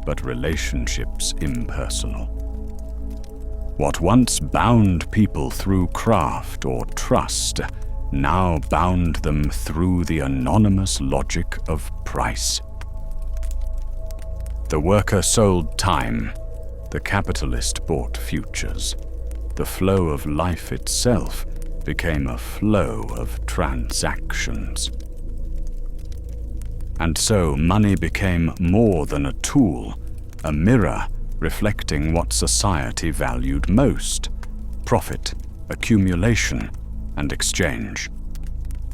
but relationships impersonal. What once bound people through craft or trust now bound them through the anonymous logic of price. The worker sold time, the capitalist bought futures. The flow of life itself became a flow of transactions. And so money became more than a tool, a mirror reflecting what society valued most: profit, accumulation, and exchange.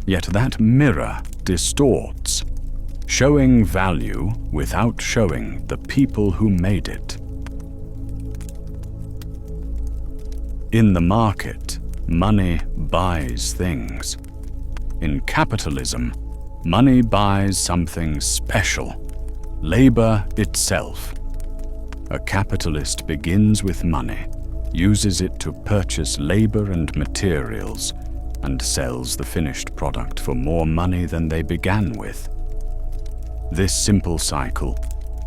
Yet that mirror distorts, showing value without showing the people who made it. In the market, money buys things. In capitalism, money buys something special: labor itself. A capitalist begins with money, uses it to purchase labor and materials, and sells the finished product for more money than they began with. This simple cycle,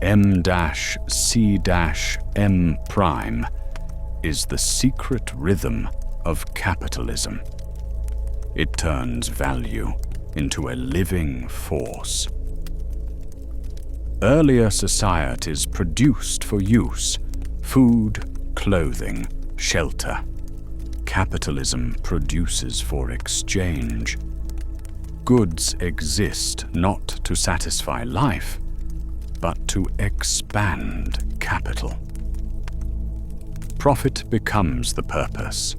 M-C-M', is the secret rhythm of capitalism. It turns value into a living force. Earlier societies produced for use: food, clothing, shelter. Capitalism produces for exchange. Goods exist not to satisfy life, but to expand capital. Profit becomes the purpose,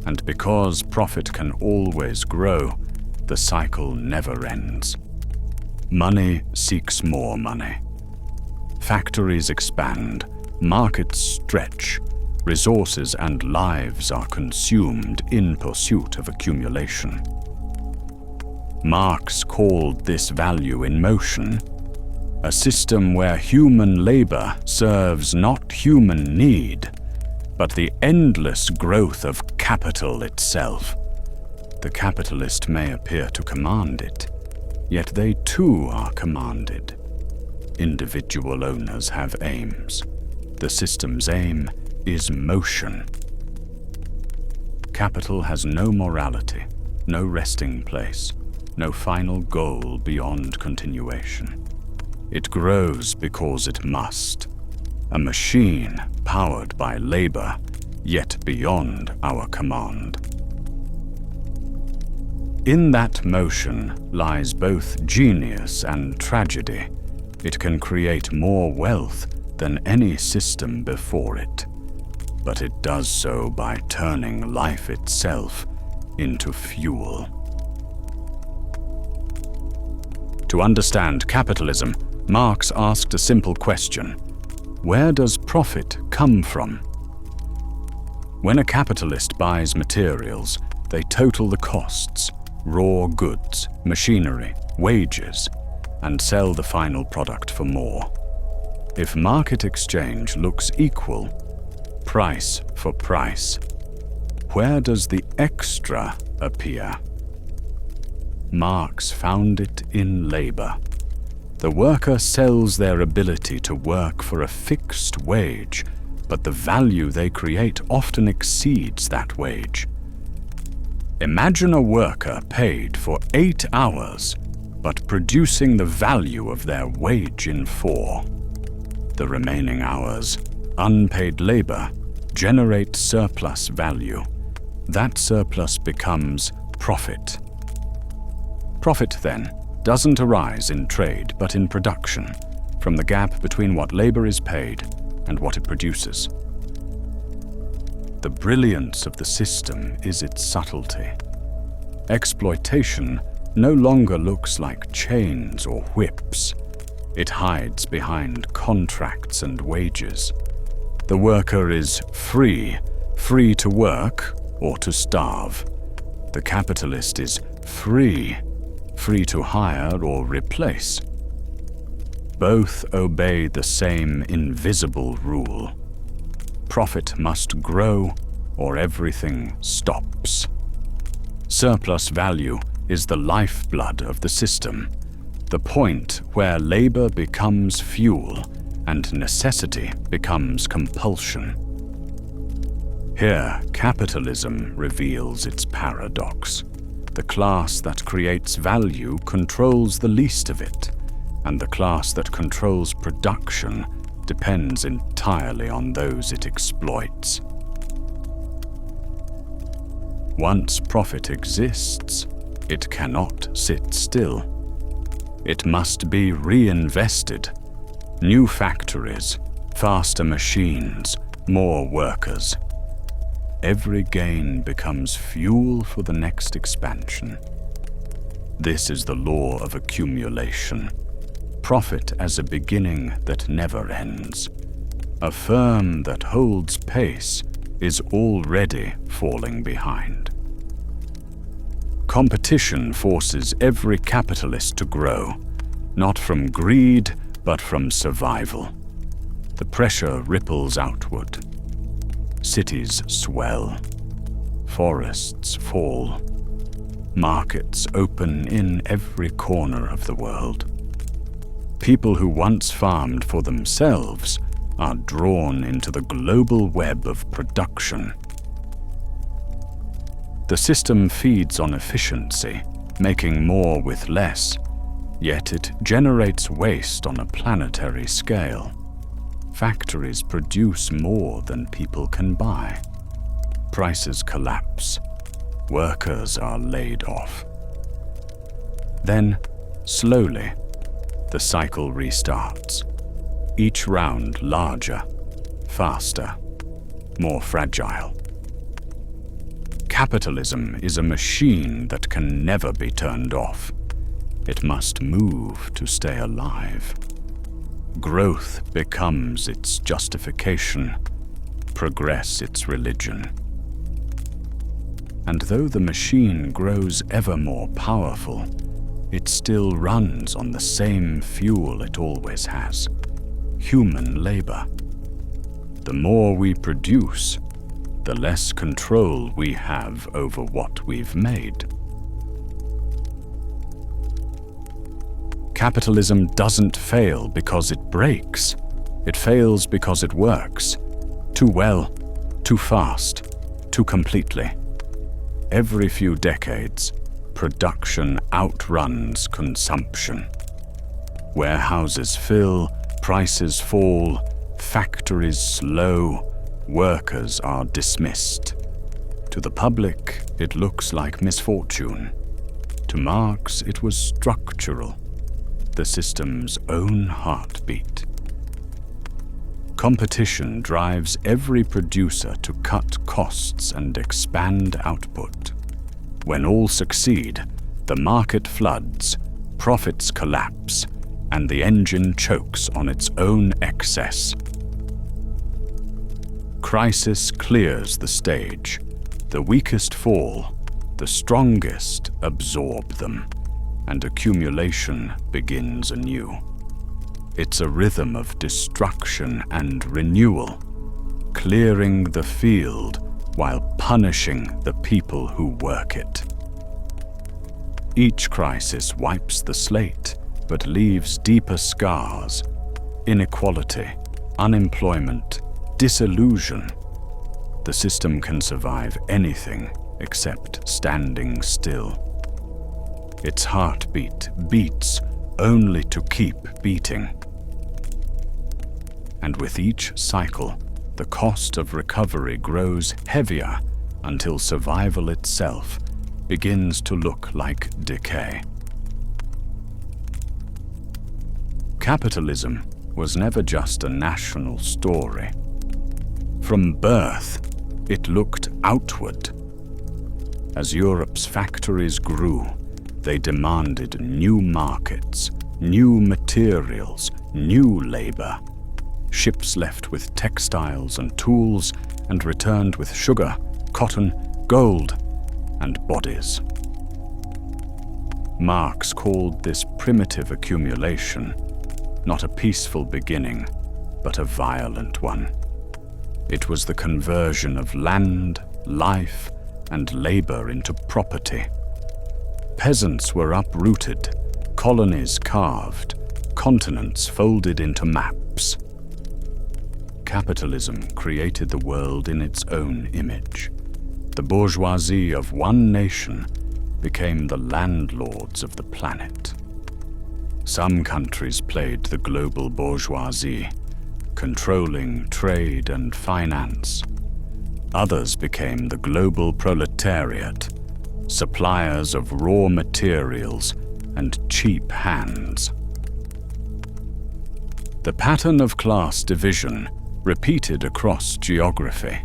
and because profit can always grow, the cycle never ends. Money seeks more money. Factories expand, markets stretch, resources and lives are consumed in pursuit of accumulation. Marx called this value in motion, a system where human labor serves not human need, but the endless growth of capital itself. The capitalist may appear to command it, yet they too are commanded. Individual owners have aims. The system's aim is motion. Capital has no morality, no resting place, no final goal beyond continuation. It grows because it must, a machine powered by labor, yet beyond our command. In that motion lies both genius and tragedy. It can create more wealth than any system before it, but it does so by turning life itself into fuel. To understand capitalism, Marx asked a simple question: where does profit come from? When a capitalist buys materials, they total the costs, raw goods, machinery, wages, and sell the final product for more. If market exchange looks equal, price for price, where does the extra appear? Marx found it in labor. The worker sells their ability to work for a fixed wage, but the value they create often exceeds that wage. Imagine a worker paid for 8 hours, but producing the value of their wage in 4. The remaining hours, unpaid labor, generate surplus value. That surplus becomes profit. Profit, then, doesn't arise in trade but in production, from the gap between what labor is paid and what it produces. The brilliance of the system is its subtlety. Exploitation no longer looks like chains or whips. It hides behind contracts and wages. The worker is free to work or to starve. The capitalist is free to hire or replace. Both obey the same invisible rule. Profit must grow or everything stops. Surplus value is the lifeblood of the system, the point where labor becomes fuel and necessity becomes compulsion. Here, capitalism reveals its paradox. The class that creates value controls the least of it, and the class that controls production depends entirely on those it exploits. Once profit exists, it cannot sit still. It must be reinvested. New factories, Faster machines, more workers. Every gain becomes fuel for the next expansion. This is the law of accumulation. Profit as a beginning that never ends. A firm that holds pace is already falling behind. Competition forces every capitalist to grow, not from greed, but from survival. The pressure ripples outward. Cities swell. Forests fall. Markets open in every corner of the world. People who once farmed for themselves are drawn into the global web of production. The system feeds on efficiency, making more with less, yet it generates waste on a planetary scale. Factories produce more than people can buy. Prices collapse. Workers are laid off. Then, slowly, the cycle restarts. Each round larger, faster, more fragile. Capitalism is a machine that can never be turned off. It must move to stay alive. Growth becomes its justification, progress its religion. And though the machine grows ever more powerful, it still runs on the same fuel it always has: human labor. The more we produce, the less control we have over what we've made. Capitalism doesn't fail because it breaks. It fails because it works. Too well, too fast, too completely. Every few decades, production outruns consumption. Warehouses fill, prices fall, factories slow, workers are dismissed. To the public, it looks like misfortune. To Marx, it was structural, the system's own heartbeat. Competition drives every producer to cut costs and expand output. When all succeed, the market floods, profits collapse, and the engine chokes on its own excess. Crisis clears the stage. The weakest fall, the strongest absorb them, and accumulation begins anew. It's a rhythm of destruction and renewal, clearing the field while punishing the people who work it. Each crisis wipes the slate, but leaves deeper scars: inequality, unemployment, disillusion. The system can survive anything except standing still. Its heartbeat beats only to keep beating. And with each cycle, the cost of recovery grows heavier until survival itself begins to look like decay. Capitalism was never just a national story. From birth, it looked outward. As Europe's factories grew, they demanded new markets, new materials, new labor. Ships left with textiles and tools and returned with sugar, cotton, gold, and bodies. Marx called this primitive accumulation not a peaceful beginning, but a violent one. It was the conversion of land, life, and labor into property. Peasants were uprooted, colonies carved, continents folded into maps. Capitalism created the world in its own image. The bourgeoisie of one nation became the landlords of the planet. Some countries played the global bourgeoisie, controlling trade and finance. Others became the global proletariat, suppliers of raw materials and cheap hands. The pattern of class division repeated across geography.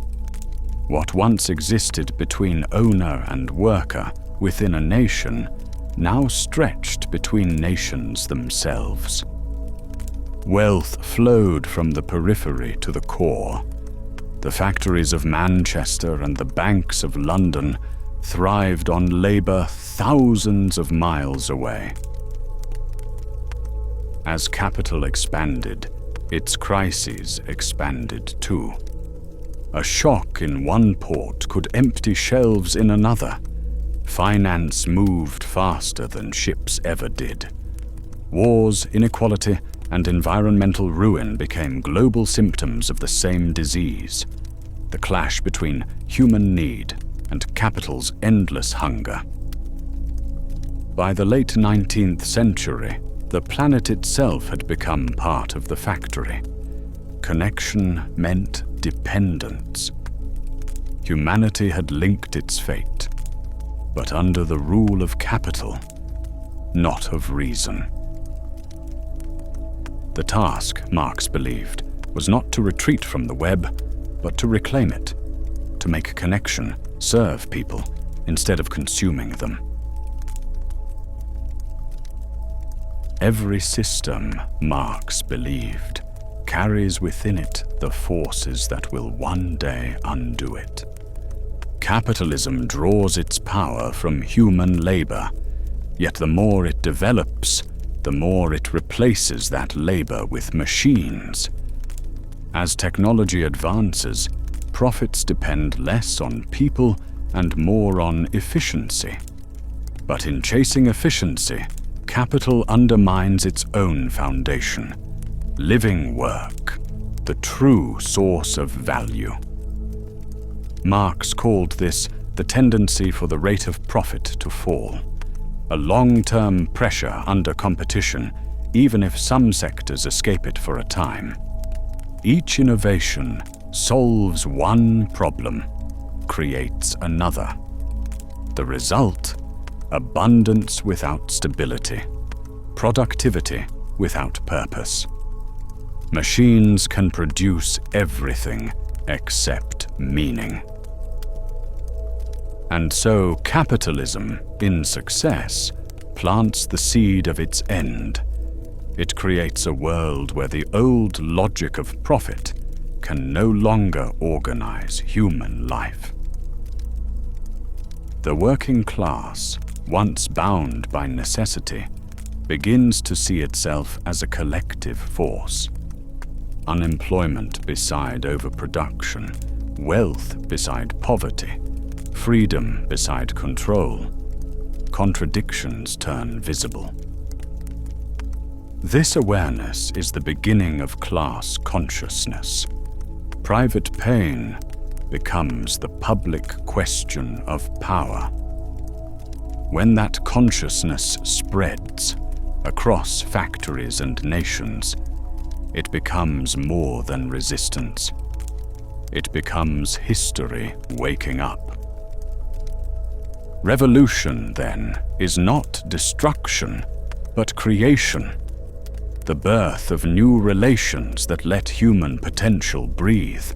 What once existed between owner and worker within a nation now stretched between nations themselves. Wealth flowed from the periphery to the core. The factories of Manchester and the banks of London thrived on labor thousands of miles away. As capital expanded, its crises expanded too. A shock in one port could empty shelves in another. Finance moved faster than ships ever did. Wars, inequality, and environmental ruin became global symptoms of the same disease, the clash between human need and capital's endless hunger. By the late 19th century, the planet itself had become part of the factory. Connection meant dependence. Humanity had linked its fate, but under the rule of capital, not of reason. The task, Marx believed, was not to retreat from the web, but to reclaim it, to make connection serve people instead of consuming them. Every system, Marx believed, carries within it the forces that will one day undo it. Capitalism draws its power from human labor, yet the more it develops, the more it replaces that labor with machines. As technology advances, profits depend less on people and more on efficiency. But in chasing efficiency, capital undermines its own foundation, living work, the true source of value. Marx called this the tendency for the rate of profit to fall, a long-term pressure under competition, even if some sectors escape it for a time. Each innovation solves one problem, creates another. The result? Abundance without stability, productivity without purpose. Machines can produce everything except meaning. And so capitalism, in success, plants the seed of its end. It creates a world where the old logic of profit can no longer organize human life. The working class, once bound by necessity, begins to see itself as a collective force. Unemployment beside overproduction, wealth beside poverty, freedom beside control. Contradictions turn visible. This awareness is the beginning of class consciousness. Private pain becomes the public question of power. When that consciousness spreads across factories and nations, it becomes more than resistance. It becomes history waking up. Revolution, then, is not destruction, but creation, the birth of new relations that let human potential breathe.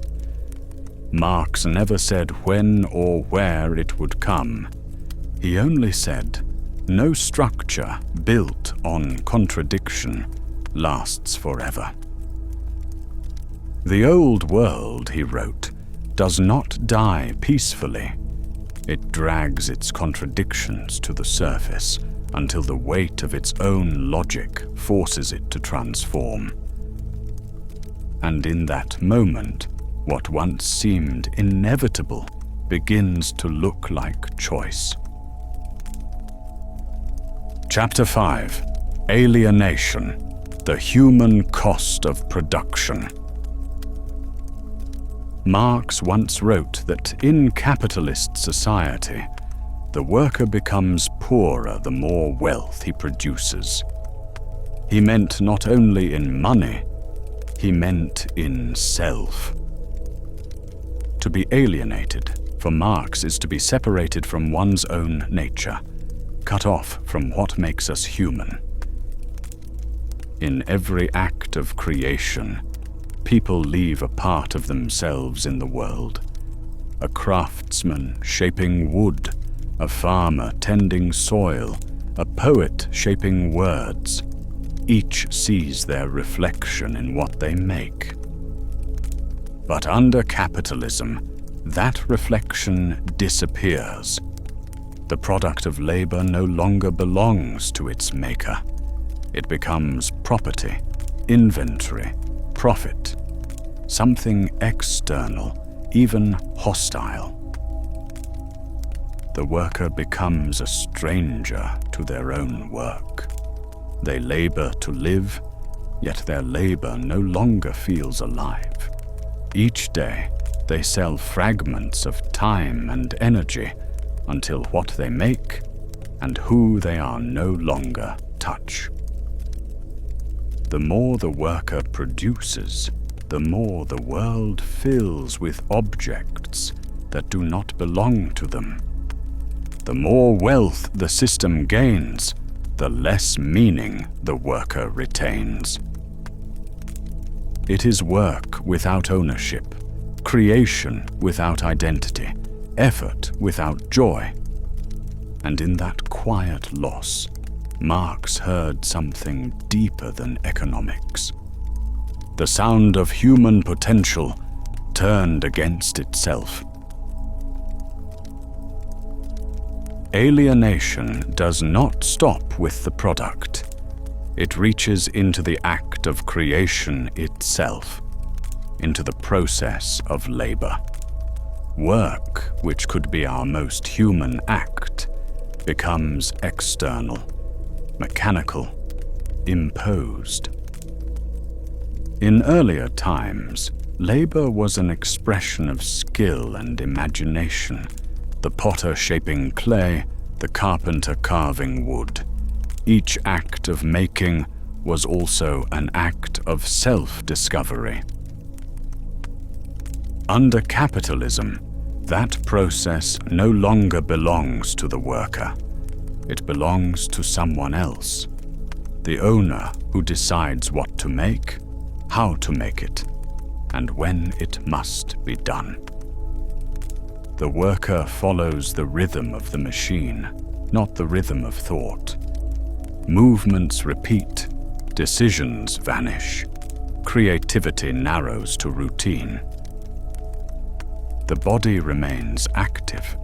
Marx never said when or where it would come. He only said, no structure built on contradiction lasts forever. The old world, he wrote, does not die peacefully. It drags its contradictions to the surface until the weight of its own logic forces it to transform. And in that moment, what once seemed inevitable begins to look like choice. Chapter 5. Alienation, the human cost of production. Marx once wrote that in capitalist society, the worker becomes poorer the more wealth he produces. He meant not only in money, he meant in self. To be alienated, for Marx, is to be separated from one's own nature, cut off from what makes us human. In every act of creation, people leave a part of themselves in the world. A craftsman shaping wood, a farmer tending soil, a poet shaping words. Each sees their reflection in what they make. But under capitalism, that reflection disappears. The product of labor no longer belongs to its maker. It becomes property, inventory, profit, something external, even hostile. The worker becomes a stranger to their own work. They labor to live, yet their labor no longer feels alive. Each day, they sell fragments of time and energy until what they make and who they are no longer touch. The more the worker produces, the more the world fills with objects that do not belong to them. The more wealth the system gains, the less meaning the worker retains. It is work without ownership, creation without identity, effort without joy. And in that quiet loss, Marx heard something deeper than economics. The sound of human potential turned against itself. Alienation does not stop with the product. It reaches into the act of creation itself, into the process of labor. Work, which could be our most human act, becomes external, mechanical, imposed. In earlier times, labor was an expression of skill and imagination, the potter shaping clay, the carpenter carving wood. Each act of making was also an act of self-discovery. Under capitalism, that process no longer belongs to the worker. It belongs to someone else, the owner who decides what to make, how to make it, and when it must be done. The worker follows the rhythm of the machine, not the rhythm of thought. Movements repeat, decisions vanish, creativity narrows to routine. The body remains active,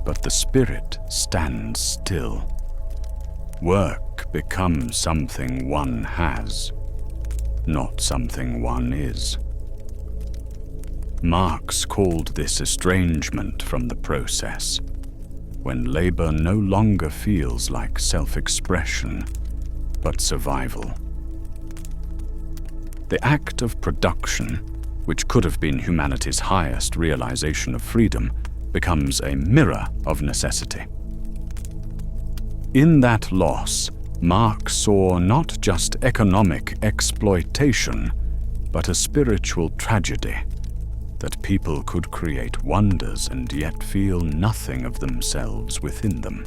but the spirit stands still. Work becomes something one has, not something one is. Marx called this estrangement from the process, when labor no longer feels like self-expression, but survival. The act of production, which could have been humanity's highest realization of freedom, becomes a mirror of necessity. In that loss, Marx saw not just economic exploitation, but a spiritual tragedy, that people could create wonders and yet feel nothing of themselves within them.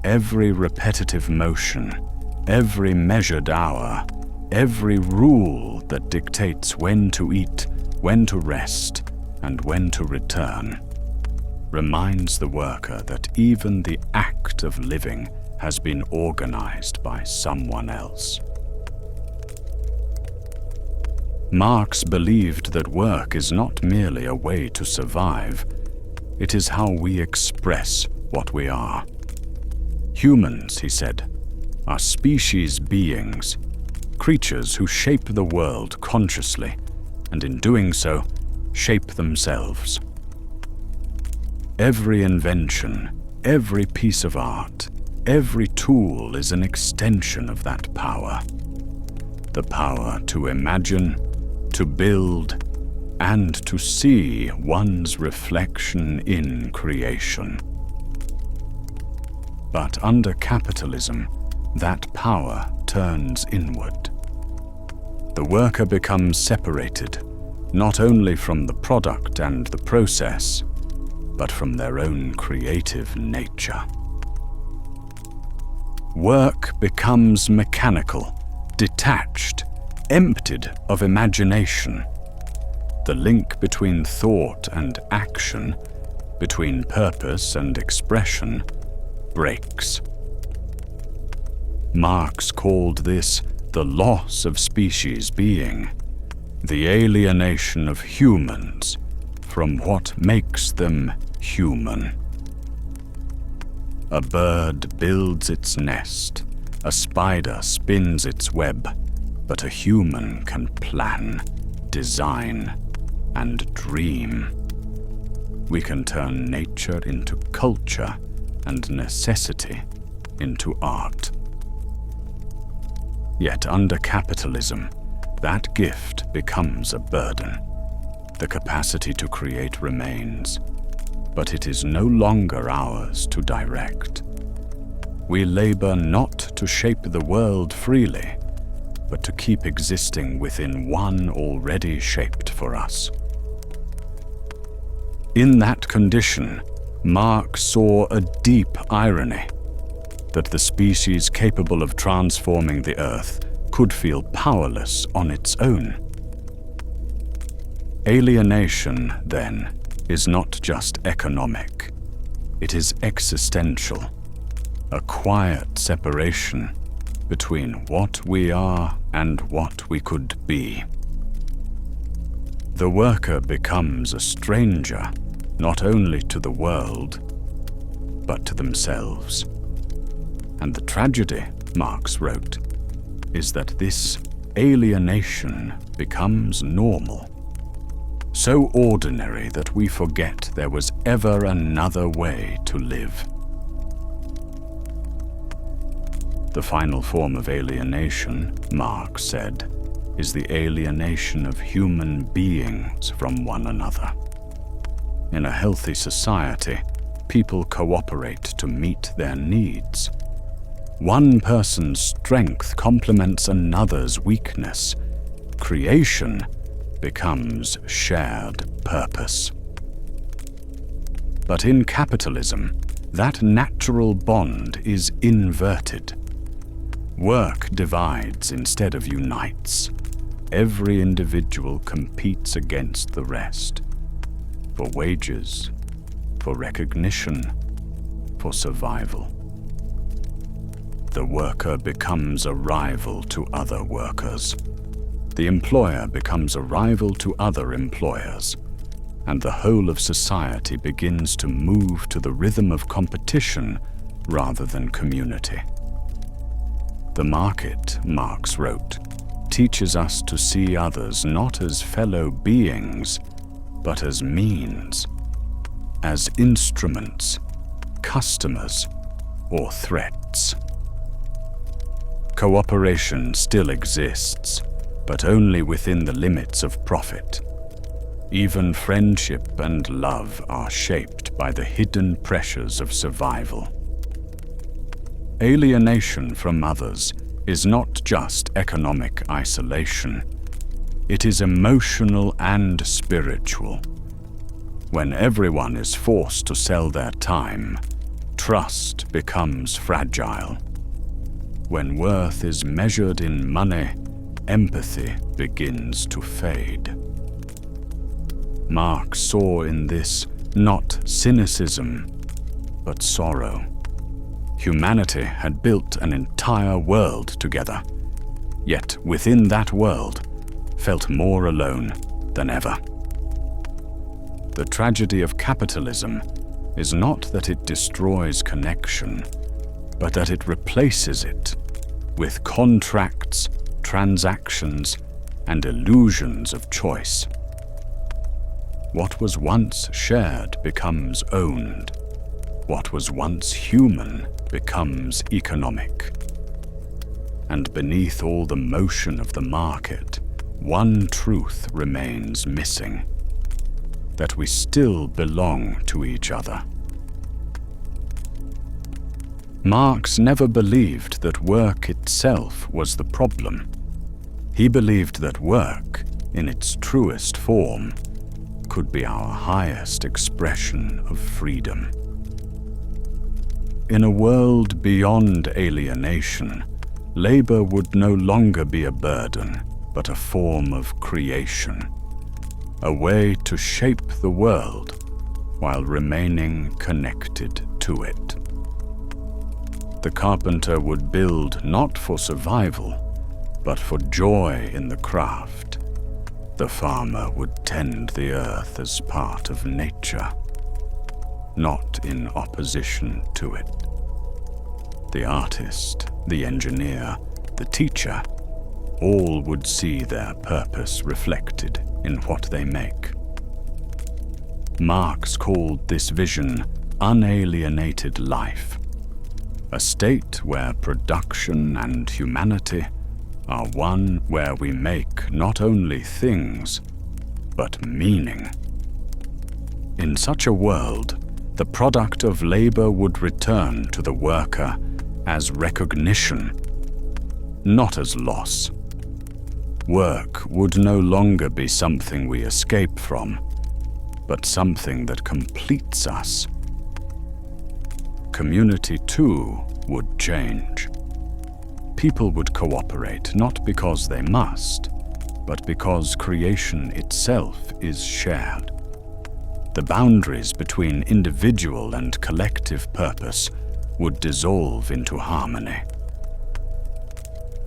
Every repetitive motion, every measured hour, every rule that dictates when to eat, when to rest, and when to return, reminds the worker that even the act of living has been organized by someone else. Marx believed that work is not merely a way to survive, it is how we express what we are. Humans, he said, are species beings, creatures who shape the world consciously, and in doing so, shape themselves. Every invention, every piece of art, every tool is an extension of that power. The power to imagine, to build, and to see one's reflection in creation. But under capitalism, that power turns inward. The worker becomes separated, not only from the product and the process, but from their own creative nature. Work becomes mechanical, detached, emptied of imagination. The link between thought and action, between purpose and expression, breaks. Marx called this the loss of species being, the alienation of humans from what makes them human. A bird builds its nest, a spider spins its web, but a human can plan, design, and dream. We can turn nature into culture and necessity into art. Yet under capitalism, that gift becomes a burden. The capacity to create remains, but it is no longer ours to direct. We labor not to shape the world freely, but to keep existing within one already shaped for us. In that condition, Marx saw a deep irony, that the species capable of transforming the earth could feel powerless on its own. Alienation, then, is not just economic. It is existential, a quiet separation between what we are and what we could be. The worker becomes a stranger, not only to the world, but to themselves. And the tragedy, Marx wrote, is that this alienation becomes normal, so ordinary that we forget there was ever another way to live. The final form of alienation, Marx said, is the alienation of human beings from one another. In a healthy society, people cooperate to meet their needs. One person's strength complements another's weakness. Creation becomes shared purpose. But in capitalism, that natural bond is inverted. Work divides instead of unites. Every individual competes against the rest, for wages, for recognition, for survival. The worker becomes a rival to other workers. The employer becomes a rival to other employers, and the whole of society begins to move to the rhythm of competition rather than community. The market, Marx wrote, teaches us to see others not as fellow beings, but as means, as instruments, customers, or threats. Cooperation still exists, but only within the limits of profit. Even friendship and love are shaped by the hidden pressures of survival. Alienation from others is not just economic isolation. It is emotional and spiritual. When everyone is forced to sell their time, trust becomes fragile. When worth is measured in money, empathy begins to fade. Marx saw in this not cynicism, but sorrow. Humanity had built an entire world together, yet within that world felt more alone than ever. The tragedy of capitalism is not that it destroys connection, but that it replaces it with contracts, transactions, and illusions of choice. What was once shared becomes owned. What was once human becomes economic. And beneath all the motion of the market, one truth remains missing: that we still belong to each other. Marx never believed that work itself was the problem. He believed that work, in its truest form, could be our highest expression of freedom. in a world beyond alienation, labor would no longer be a burden, but a form of creation, a way to shape the world while remaining connected to it. The carpenter would build not for survival, but for joy in the craft. The farmer would tend the earth as part of nature, not in opposition to it. The artist, the engineer, the teacher, all would see their purpose reflected in what they make. Marx called this vision unalienated life, a state where production and humanity are one where we make not only things, but meaning. In such a world, the product of labor would return to the worker as recognition, not as loss. Work would no longer be something we escape from, but something that completes us. Community, too, would change. People would cooperate not because they must, but because creation itself is shared. The boundaries between individual and collective purpose would dissolve into harmony.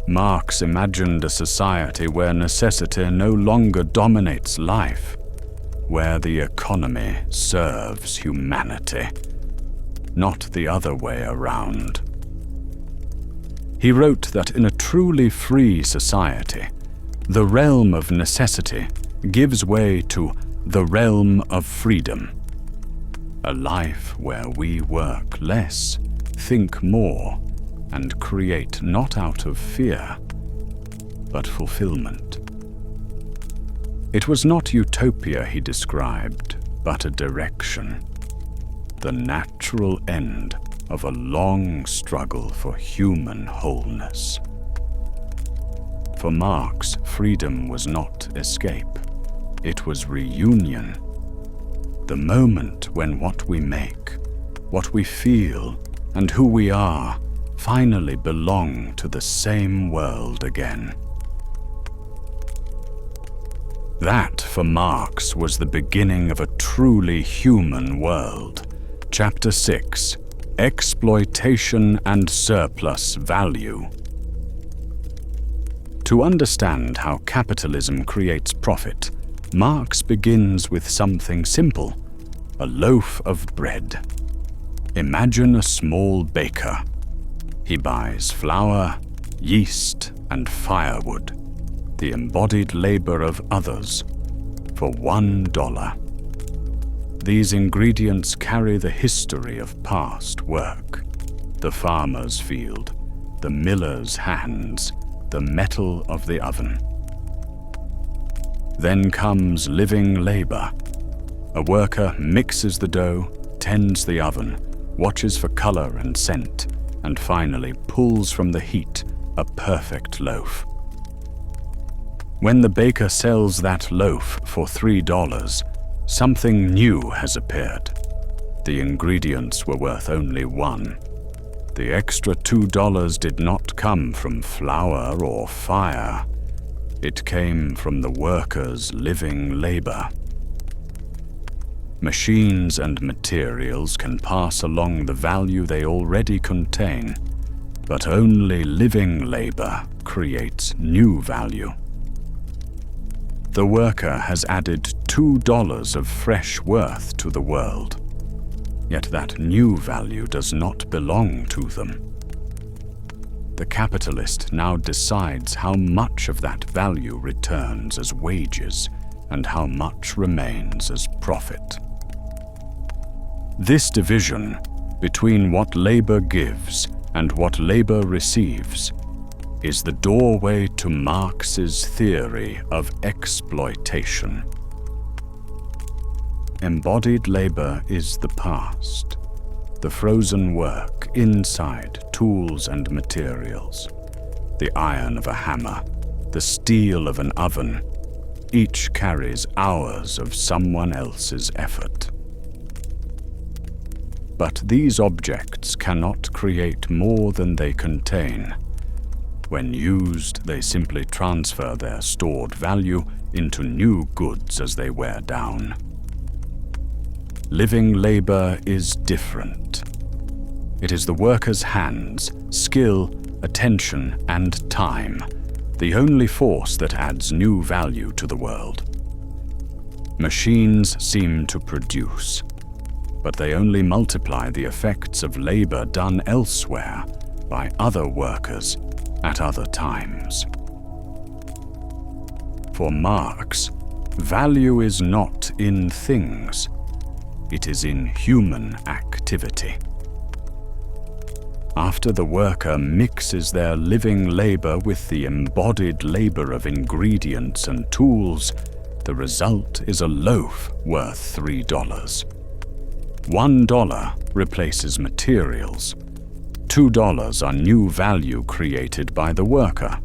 Marx imagined a society where necessity no longer dominates life, where the economy serves humanity, not the other way around. He wrote that in a truly free society, the realm of necessity gives way to the realm of freedom, a life where we work less, think more, and create not out of fear, but fulfillment. It was not utopia he described, but a direction, the natural end of a long struggle for human wholeness. For Marx, freedom was not escape. It was reunion, the moment when what we make, what we feel, and who we are finally belong to the same world again. That, for Marx, was the beginning of a truly human world. Chapter 6: Exploitation and Surplus Value. To understand how capitalism creates profit, Marx begins with something simple: a loaf of bread. Imagine a small baker. He buys flour, yeast, and firewood, the embodied labor of others, for $1. These ingredients carry the history of past work: the farmer's field, the miller's hands, the metal of the oven. Then comes living labor. A worker mixes the dough, tends the oven, watches for color and scent, and finally pulls from the heat a perfect loaf. When the baker sells that loaf for $3, something new has appeared. The ingredients were worth only $1. The extra $2 did not come from flour or fire. It came from the workers' living labor. Machines and materials can pass along the value they already contain, but only living labor creates new value. The worker has added $2 of fresh worth to the world, yet that new value does not belong to them. The capitalist now decides how much of that value returns as wages and how much remains as profit. This division between what labor gives and what labor receives is the doorway to Marx's theory of exploitation. Embodied labor is the past, the frozen work inside tools and materials, the iron of a hammer, the steel of an oven. Each carries hours of someone else's effort. But these objects cannot create more than they contain. When used, they simply transfer their stored value into new goods as they wear down. Living labor is different. It is the worker's hands, skill, attention, and time, the only force that adds new value to the world. Machines seem to produce, but they only multiply the effects of labor done elsewhere by other workers at other times. For Marx, value is not in things, it is in human activity. After the worker mixes their living labor with the embodied labor of ingredients and tools, the result is a loaf worth $3. $1 replaces materials. $2 are new value created by the worker.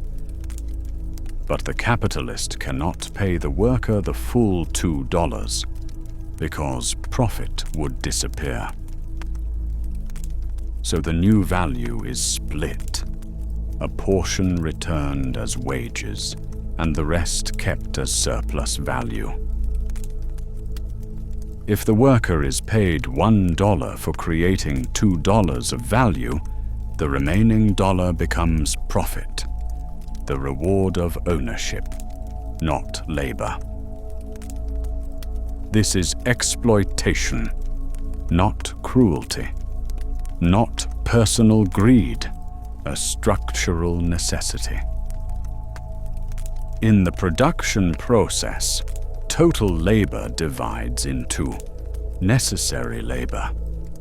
But the capitalist cannot pay the worker the full $2, because profit would disappear. So the new value is split, a portion returned as wages, and the rest kept as surplus value. If the worker is paid $1 for creating $2 of value, the remaining dollar becomes profit, the reward of ownership, not labor. This is exploitation, not cruelty, not personal greed, a structural necessity. In the production process, total labor divides into necessary labor,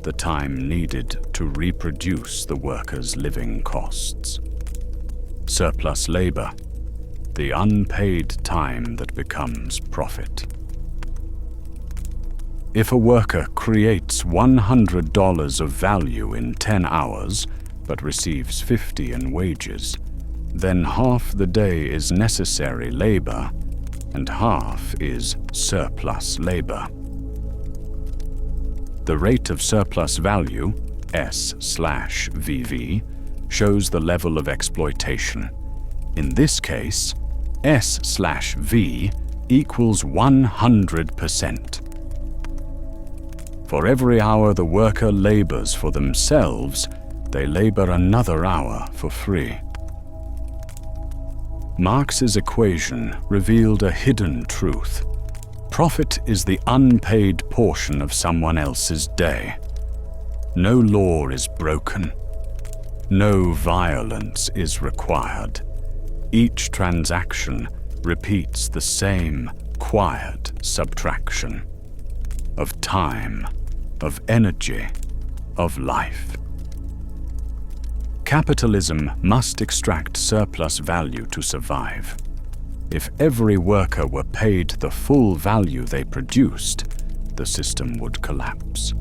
the time needed to reproduce the worker's living costs; surplus labor, the unpaid time that becomes profit. If a worker creates $100 of value in 10 hours, but receives 50 in wages, then half the day is necessary labor, and half is surplus labor. The rate of surplus value, S/VV, shows the level of exploitation. In this case, S/V equals 100%. For every hour the worker labors for themselves, they labor another hour for free. Marx's equation revealed a hidden truth. Profit is the unpaid portion of someone else's day. No law is broken. No violence is required. Each transaction repeats the same quiet subtraction of time, of energy, of life. Capitalism must extract surplus value to survive. If every worker were paid the full value they produced, the system would collapse.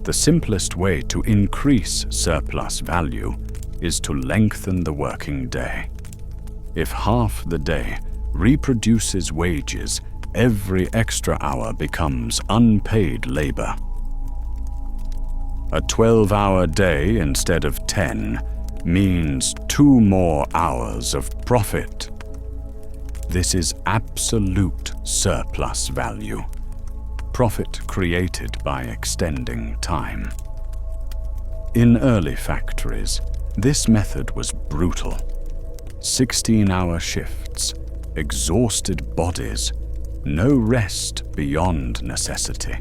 The simplest way to increase surplus value is to lengthen the working day. If half the day reproduces wages, every extra hour becomes unpaid labor. A 12-hour day instead of 10 means 2 more hours of profit. This is absolute surplus value, profit created by extending time. In early factories, this method was brutal. 16-hour shifts, exhausted bodies, no rest beyond necessity.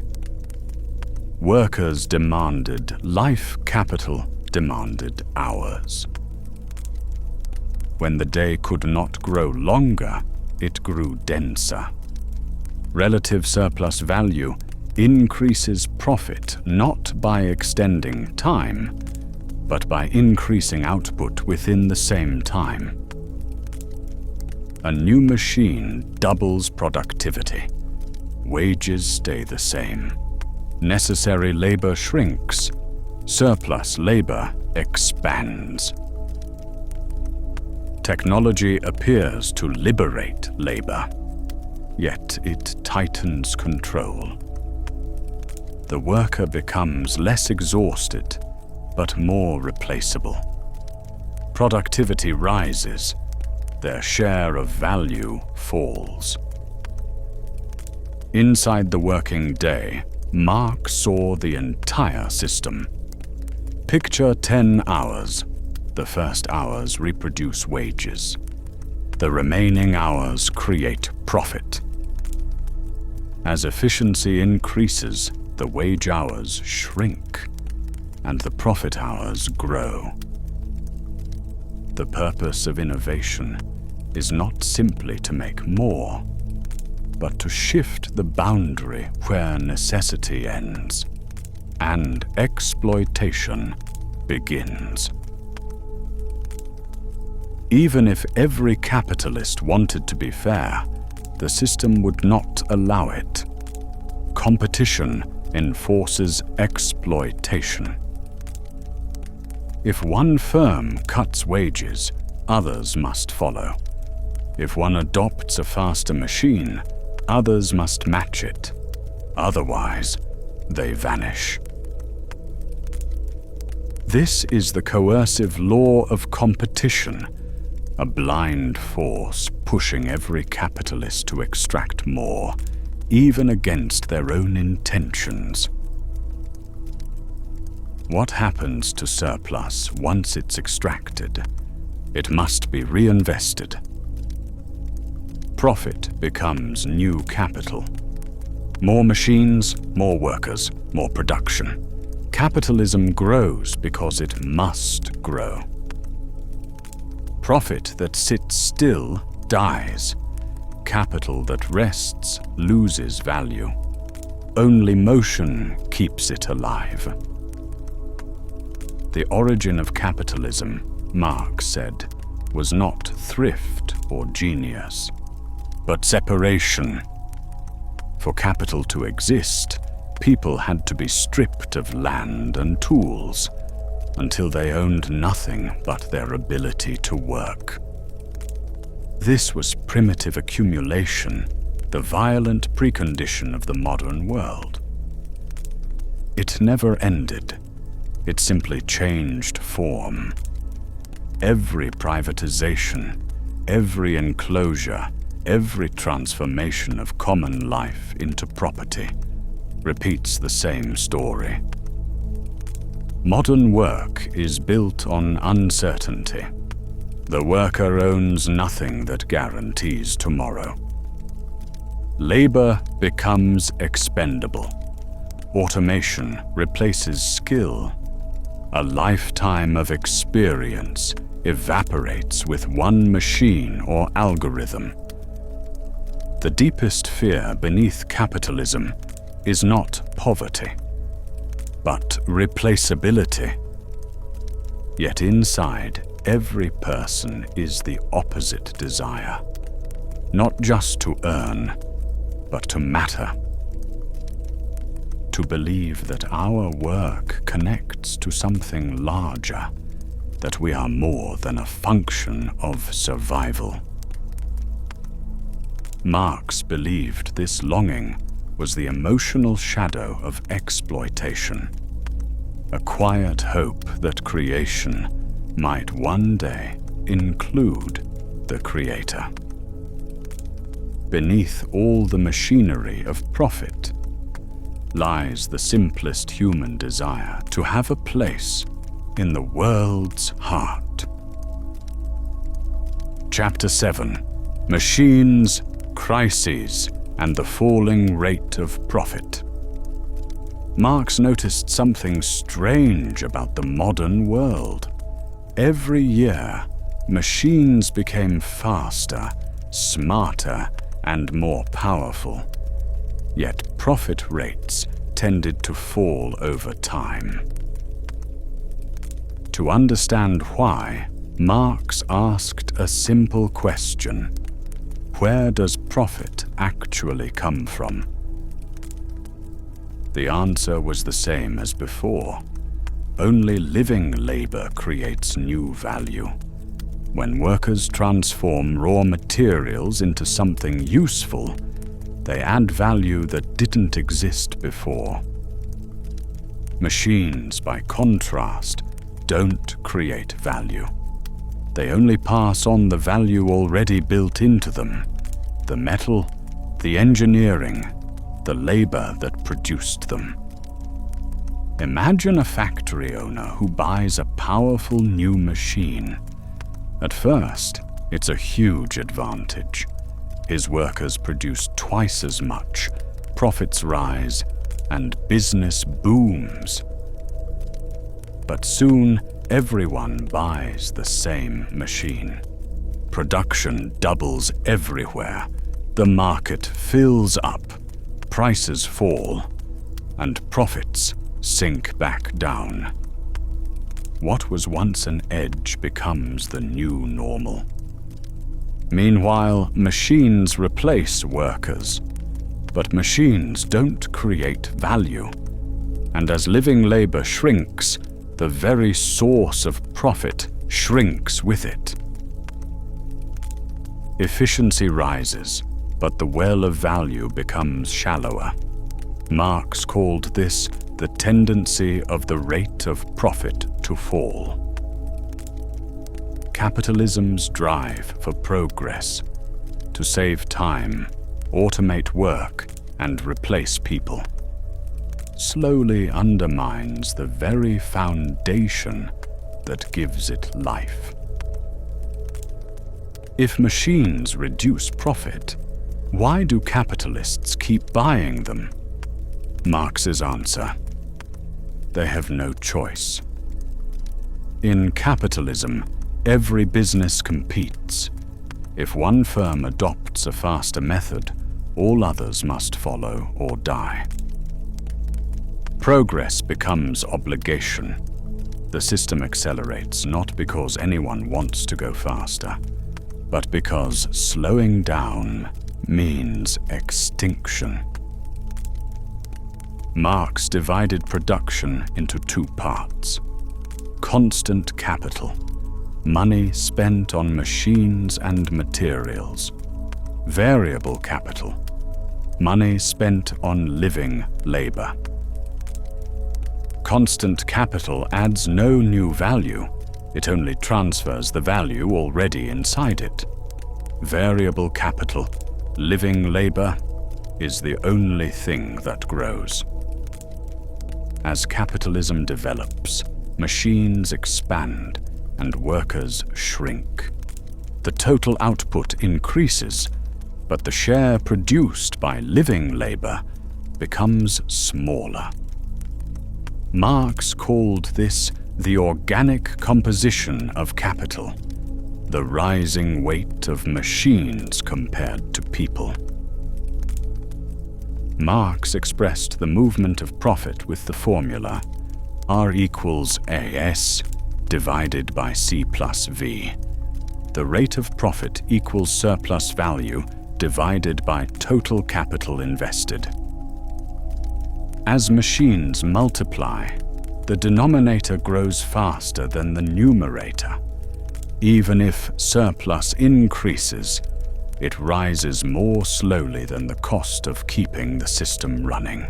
Workers demanded life, capital demanded hours. When the day could not grow longer, it grew denser. Relative surplus value increases profit not by extending time, but by increasing output within the same time. A new machine doubles productivity. Wages stay the same. Necessary labor shrinks. Surplus labor expands. Technology appears to liberate labor, yet it tightens control. the worker becomes less exhausted, but more replaceable. Productivity rises, their share of value falls. Inside the working day, Marx saw the entire system. Picture 10 hours. The first hours reproduce wages. The remaining hours create profit. As efficiency increases, the wage hours shrink, and the profit hours grow. The purpose of innovation is not simply to make more, but to shift the boundary where necessity ends and exploitation begins. Even if every capitalist wanted to be fair, the system would not allow it. Competition enforces exploitation. If one firm cuts wages, others must follow. If one adopts a faster machine, others must match it. Otherwise, they vanish. This is the coercive law of competition, a blind force pushing every capitalist to extract more, even against their own intentions. What happens to surplus once it's extracted? It must be reinvested. Profit becomes new capital. More machines, more workers, more production. Capitalism grows because it must grow. Profit that sits still dies. Capital that rests loses value. Only motion keeps it alive. The origin of capitalism, Marx said, was not thrift or genius, but separation. For capital to exist, people had to be stripped of land and tools until they owned nothing but their ability to work. This was primitive accumulation, the violent precondition of the modern world. It never ended. It simply changed form. Every privatization, every enclosure, every transformation of common life into property repeats the same story. Modern work is built on uncertainty. The worker owns nothing that guarantees tomorrow. Labor becomes expendable. Automation replaces skill. A lifetime of experience evaporates with one machine or algorithm. The deepest fear beneath capitalism is not poverty, but replaceability. Yet inside every person is the opposite desire, not just to earn, but to matter. To believe that our work connects to something larger, that we are more than a function of survival. Marx believed this longing was the emotional shadow of exploitation, a quiet hope that creation might one day include the creator. Beneath all the machinery of profit lies the simplest human desire to have a place in the world's heart. Chapter 7: Machines, Crises, and the Falling Rate of Profit. Marx noticed something strange about the modern world. Every year, machines became faster, smarter, and more powerful. Yet profit rates tended to fall over time. To understand why, Marx asked a simple question: where does profit actually come from? The answer was the same as before. Only living labor creates new value. When workers transform raw materials into something useful, they add value that didn't exist before. Machines, by contrast, don't create value. They only pass on the value already built into them, the metal, the engineering, the labor that produced them. Imagine a factory owner who buys a powerful new machine. At first, it's a huge advantage. His workers produce twice as much, profits rise, and business booms. But soon, everyone buys the same machine. Production doubles everywhere. The market fills up, prices fall, and profits sink back down. What was once an edge becomes the new normal. Meanwhile, machines replace workers, but machines don't create value. And as living labor shrinks, the very source of profit shrinks with it. Efficiency rises, but the well of value becomes shallower. Marx called this the tendency of the rate of profit to fall. Capitalism's drive for progress, to save time, automate work, and replace people, slowly undermines the very foundation that gives it life. If machines reduce profit, why do capitalists keep buying them? Marx's answer: they have no choice. In capitalism, every business competes. If one firm adopts a faster method, all others must follow or die. Progress becomes obligation. The system accelerates not because anyone wants to go faster, but because slowing down means extinction. Marx divided production into two parts: constant capital, money spent on machines and materials; variable capital, money spent on living labor. Constant capital adds no new value, it only transfers the value already inside it. Variable capital, living labor, is the only thing that grows. As capitalism develops, machines expand and workers shrink. The total output increases, but the share produced by living labor becomes smaller. Marx called this the organic composition of capital, the rising weight of machines compared to people. Marx expressed the movement of profit with the formula R equals AS divided by C plus V. The rate of profit equals surplus value divided by total capital invested. As machines multiply, the denominator grows faster than the numerator. Even if surplus increases, it rises more slowly than the cost of keeping the system running.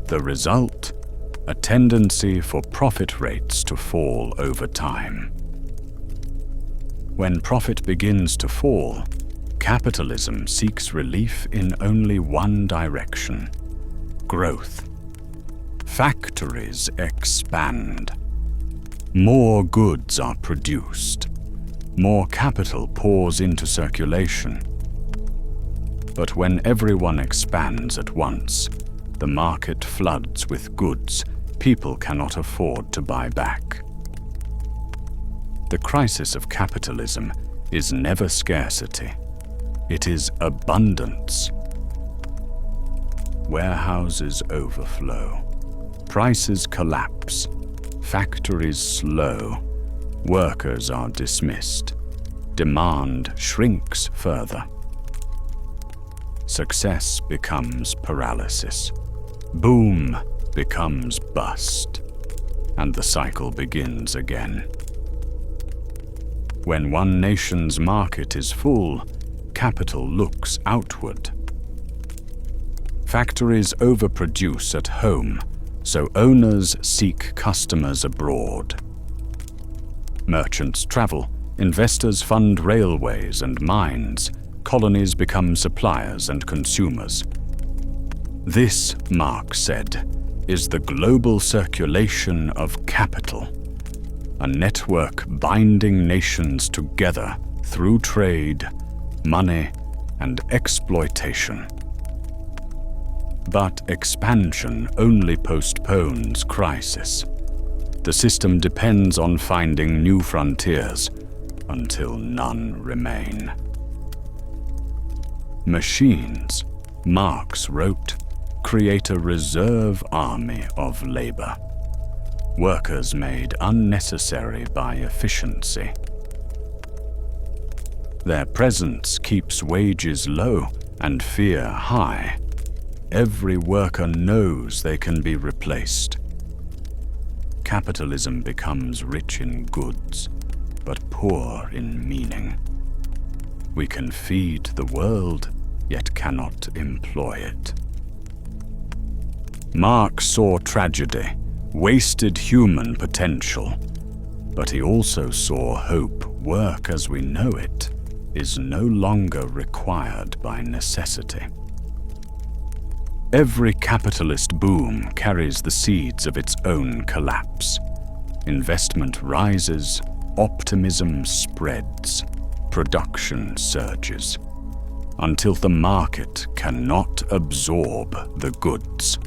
The result? A tendency for profit rates to fall over time. When profit begins to fall, capitalism seeks relief in only one direction: growth. Factories expand. More goods are produced. More capital pours into circulation. But when everyone expands at once, the market floods with goods people cannot afford to buy back. The crisis of capitalism is never scarcity. It is abundance. Warehouses overflow. Prices collapse. Factories slow. Workers are dismissed. Demand shrinks further. Success becomes paralysis. Boom becomes bust. And the cycle begins again. When one nation's market is full, capital looks outward. Factories overproduce at home so owners seek customers abroad. Merchants travel, investors fund railways and mines, colonies become suppliers and consumers. This, Marx said, is the global circulation of capital, a network binding nations together through trade, money, and exploitation. But expansion only postpones crisis. The system depends on finding new frontiers until none remain. Machines, Marx wrote, create a reserve army of labor, workers made unnecessary by efficiency. Their presence keeps wages low and fear high. Every worker knows they can be replaced. Capitalism becomes rich in goods, but poor in meaning. We can feed the world, yet cannot employ it. Marx saw tragedy, wasted human potential, but he also saw hope. Work as we know it is no longer required by necessity. Every capitalist boom carries the seeds of its own collapse. Investment rises, optimism spreads, production surges, until the market cannot absorb the goods.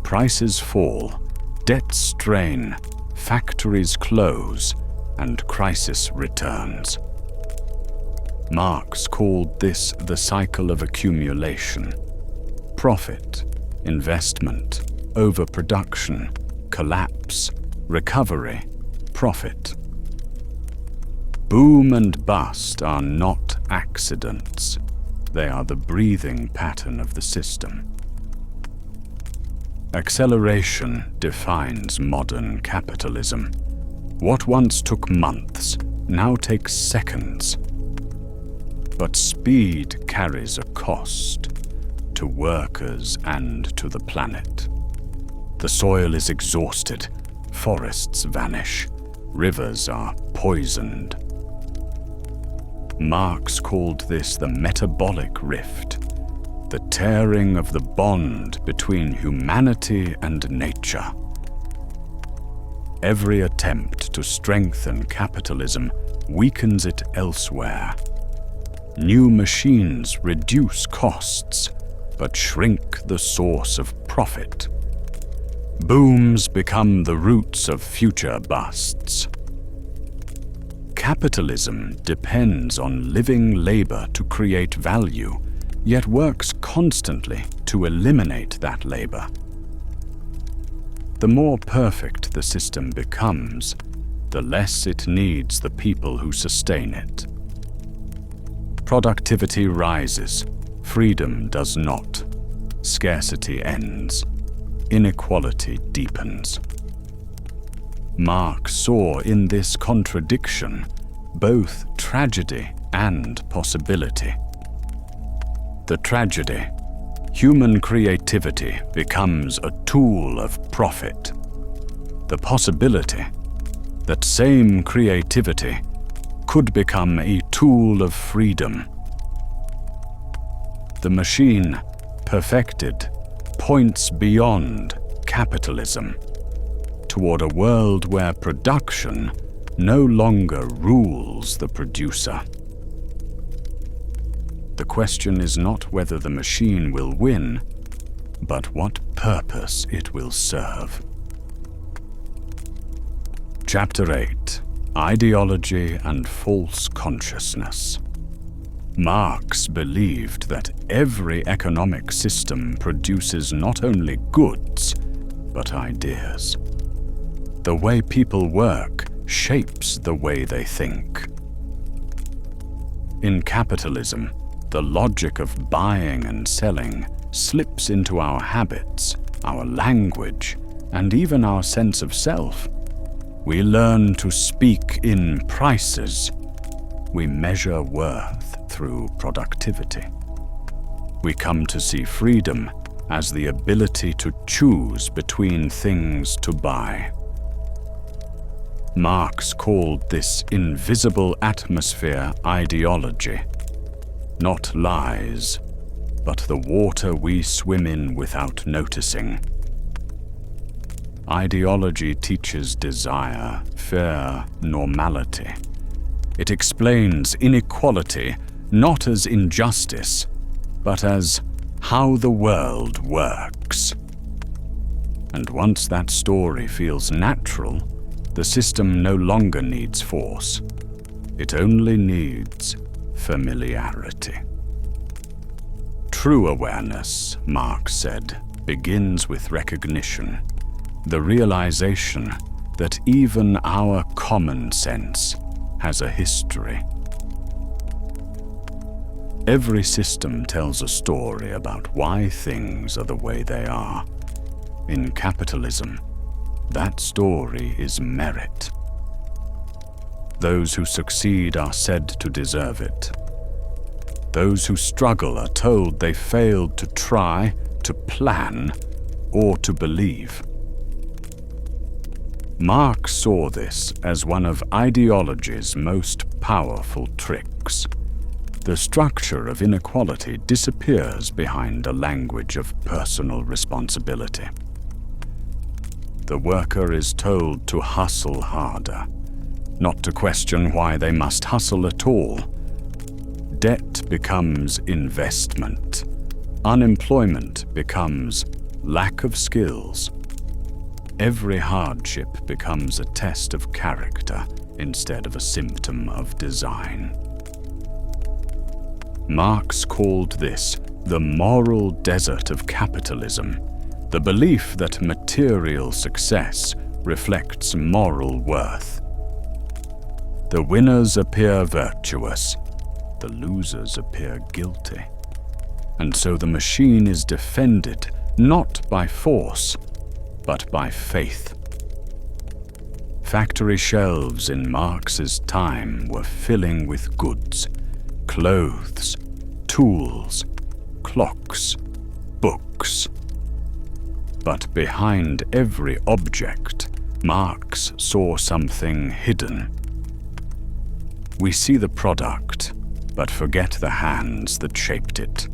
Prices fall, debts strain, factories close, and crisis returns. Marx called this the cycle of accumulation. Profit, investment, overproduction, collapse, recovery, profit. Boom and bust are not accidents. They are the breathing pattern of the system. Acceleration defines modern capitalism. What once took months now takes seconds. But speed carries a cost to workers and to the planet. The soil is exhausted, forests vanish, rivers are poisoned. Marx called this the metabolic rift, the tearing of the bond between humanity and nature. Every attempt to strengthen capitalism weakens it elsewhere. New machines reduce costs, but shrink the source of profit. Booms become the roots of future busts. Capitalism depends on living labor to create value, yet works constantly to eliminate that labor. The more perfect the system becomes, the less it needs the people who sustain it. Productivity rises, freedom does not. Scarcity ends, inequality deepens. Marx saw in this contradiction both tragedy and possibility. The tragedy: human creativity becomes a tool of profit. The possibility: that same creativity could become a tool of freedom. The machine, perfected, points beyond capitalism, toward a world where production no longer rules the producer. The question is not whether the machine will win, but what purpose it will serve. Chapter 8: Ideology and False Consciousness. Marx believed that every economic system produces not only goods, but ideas. The way people work shapes the way they think. In capitalism, the logic of buying and selling slips into our habits, our language, and even our sense of self. We learn to speak in prices. We measure worth through productivity. We come to see freedom as the ability to choose between things to buy. Marx called this invisible atmosphere ideology, not lies, but the water we swim in without noticing. Ideology teaches desire, fear, normality. It explains inequality not as injustice, but as how the world works. And once that story feels natural, the system no longer needs force. It only needs familiarity. True awareness, Marx said, begins with recognition, the realization that even our common sense has a history. Every system tells a story about why things are the way they are. In capitalism, that story is merit. Those who succeed are said to deserve it. Those who struggle are told they failed to try, to plan, or to believe. Marx saw this as one of ideology's most powerful tricks. The structure of inequality disappears behind a language of personal responsibility. The worker is told to hustle harder, not to question why they must hustle at all. Debt becomes investment. Unemployment becomes lack of skills. Every hardship becomes a test of character instead of a symptom of design. Marx called this the moral desert of capitalism, the belief that material success reflects moral worth. The winners appear virtuous, the losers appear guilty. And so the machine is defended not by force, but by faith. Factory shelves in Marx's time were filling with goods, clothes, tools, clocks, books. But behind every object, Marx saw something hidden. We see the product, but forget the hands that shaped it.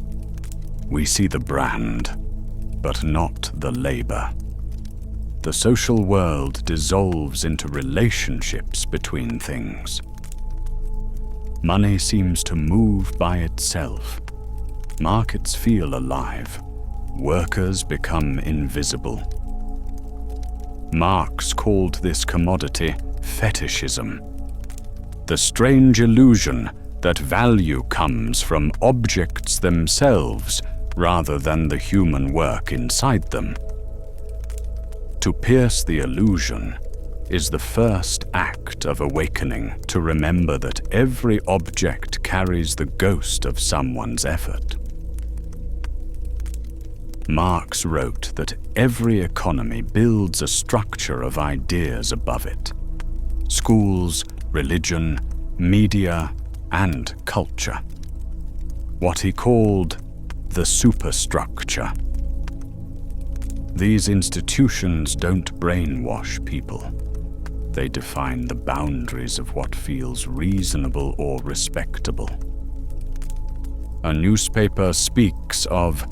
We see the brand, but not the labor. The social world dissolves into relationships between things. Money seems to move by itself. Markets feel alive. Workers become invisible. Marx called this commodity fetishism, the strange illusion that value comes from objects themselves rather than the human work inside them. To pierce the illusion is the first act of awakening, to remember that every object carries the ghost of someone's effort. Marx wrote that every economy builds a structure of ideas above it: schools, religion, media, and culture. What he called the superstructure. These institutions don't brainwash people. They define the boundaries of what feels reasonable or respectable. A newspaper speaks of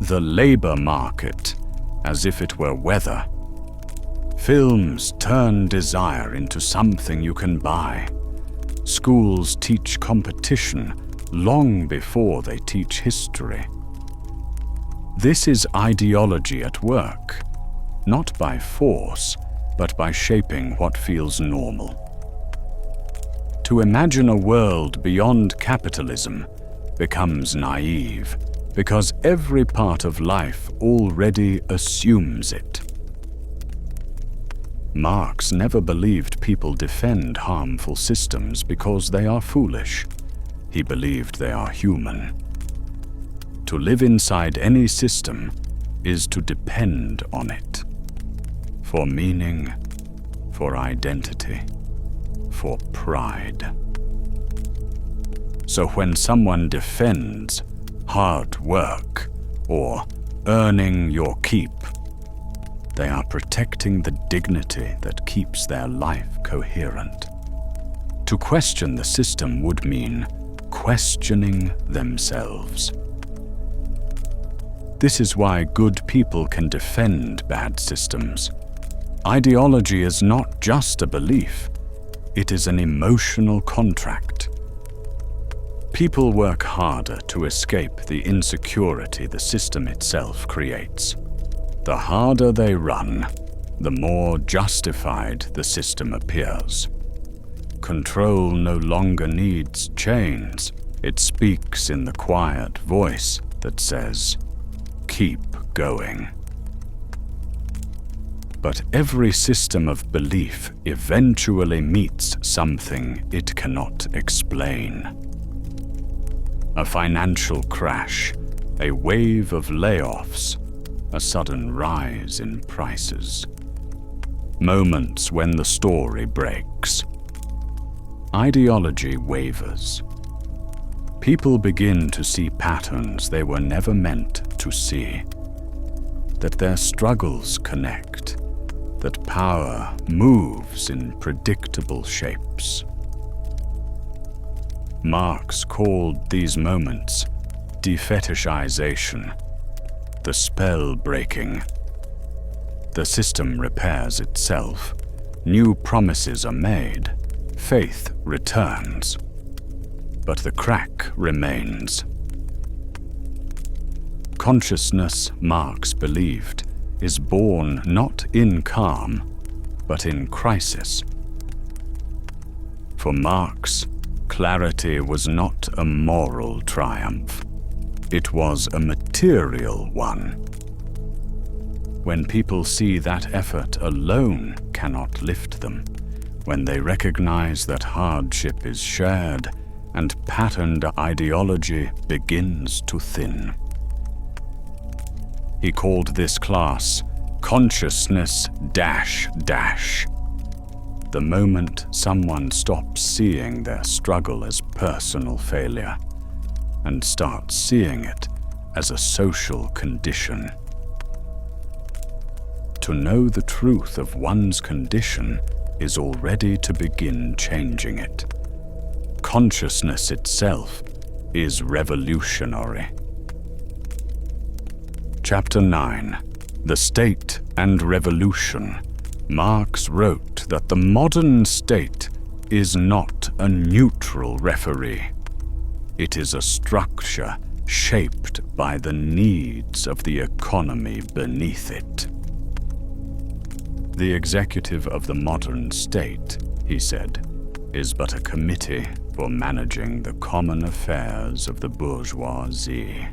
the labor market as if it were weather. Films turn desire into something you can buy. Schools teach competition long before they teach history. This is ideology at work, not by force, but by shaping what feels normal. To imagine a world beyond capitalism becomes naive, because every part of life already assumes it. Marx never believed people defend harmful systems because they are foolish. He believed they are human. To live inside any system is to depend on it. For meaning, for identity, for pride. So when someone defends hard work or earning your keep. They are protecting the dignity that keeps their life coherent. To question the system would mean questioning themselves. This is why good people can defend bad systems. Ideology is not just a belief, it is an emotional contract. People work harder to escape the insecurity the system itself creates. The harder they run, the more justified the system appears. Control no longer needs chains. It speaks in the quiet voice that says, "Keep going." But every system of belief eventually meets something it cannot explain. A financial crash, a wave of layoffs, a sudden rise in prices. Moments when the story breaks. Ideology wavers. People begin to see patterns they were never meant to see. That their struggles connect. That power moves in predictable shapes. Marx called these moments defetishization, the spell breaking. The system repairs itself. New promises are made. Faith returns. But the crack remains. Consciousness, Marx believed, is born not in calm, but in crisis. For Marx, clarity was not a moral triumph. It was a material one. When people see that effort alone cannot lift them, when they recognize that hardship is shared and patterned ideology begins to thin. He called this class consciousness dash dash. The moment someone stops seeing their struggle as personal failure and starts seeing it as a social condition. To know the truth of one's condition is already to begin changing it. Consciousness itself is revolutionary. Chapter 9. The State and Revolution. Marx wrote that the modern state is not a neutral referee. It is a structure shaped by the needs of the economy beneath it. The executive of the modern state, he said, is but a committee for managing the common affairs of the bourgeoisie.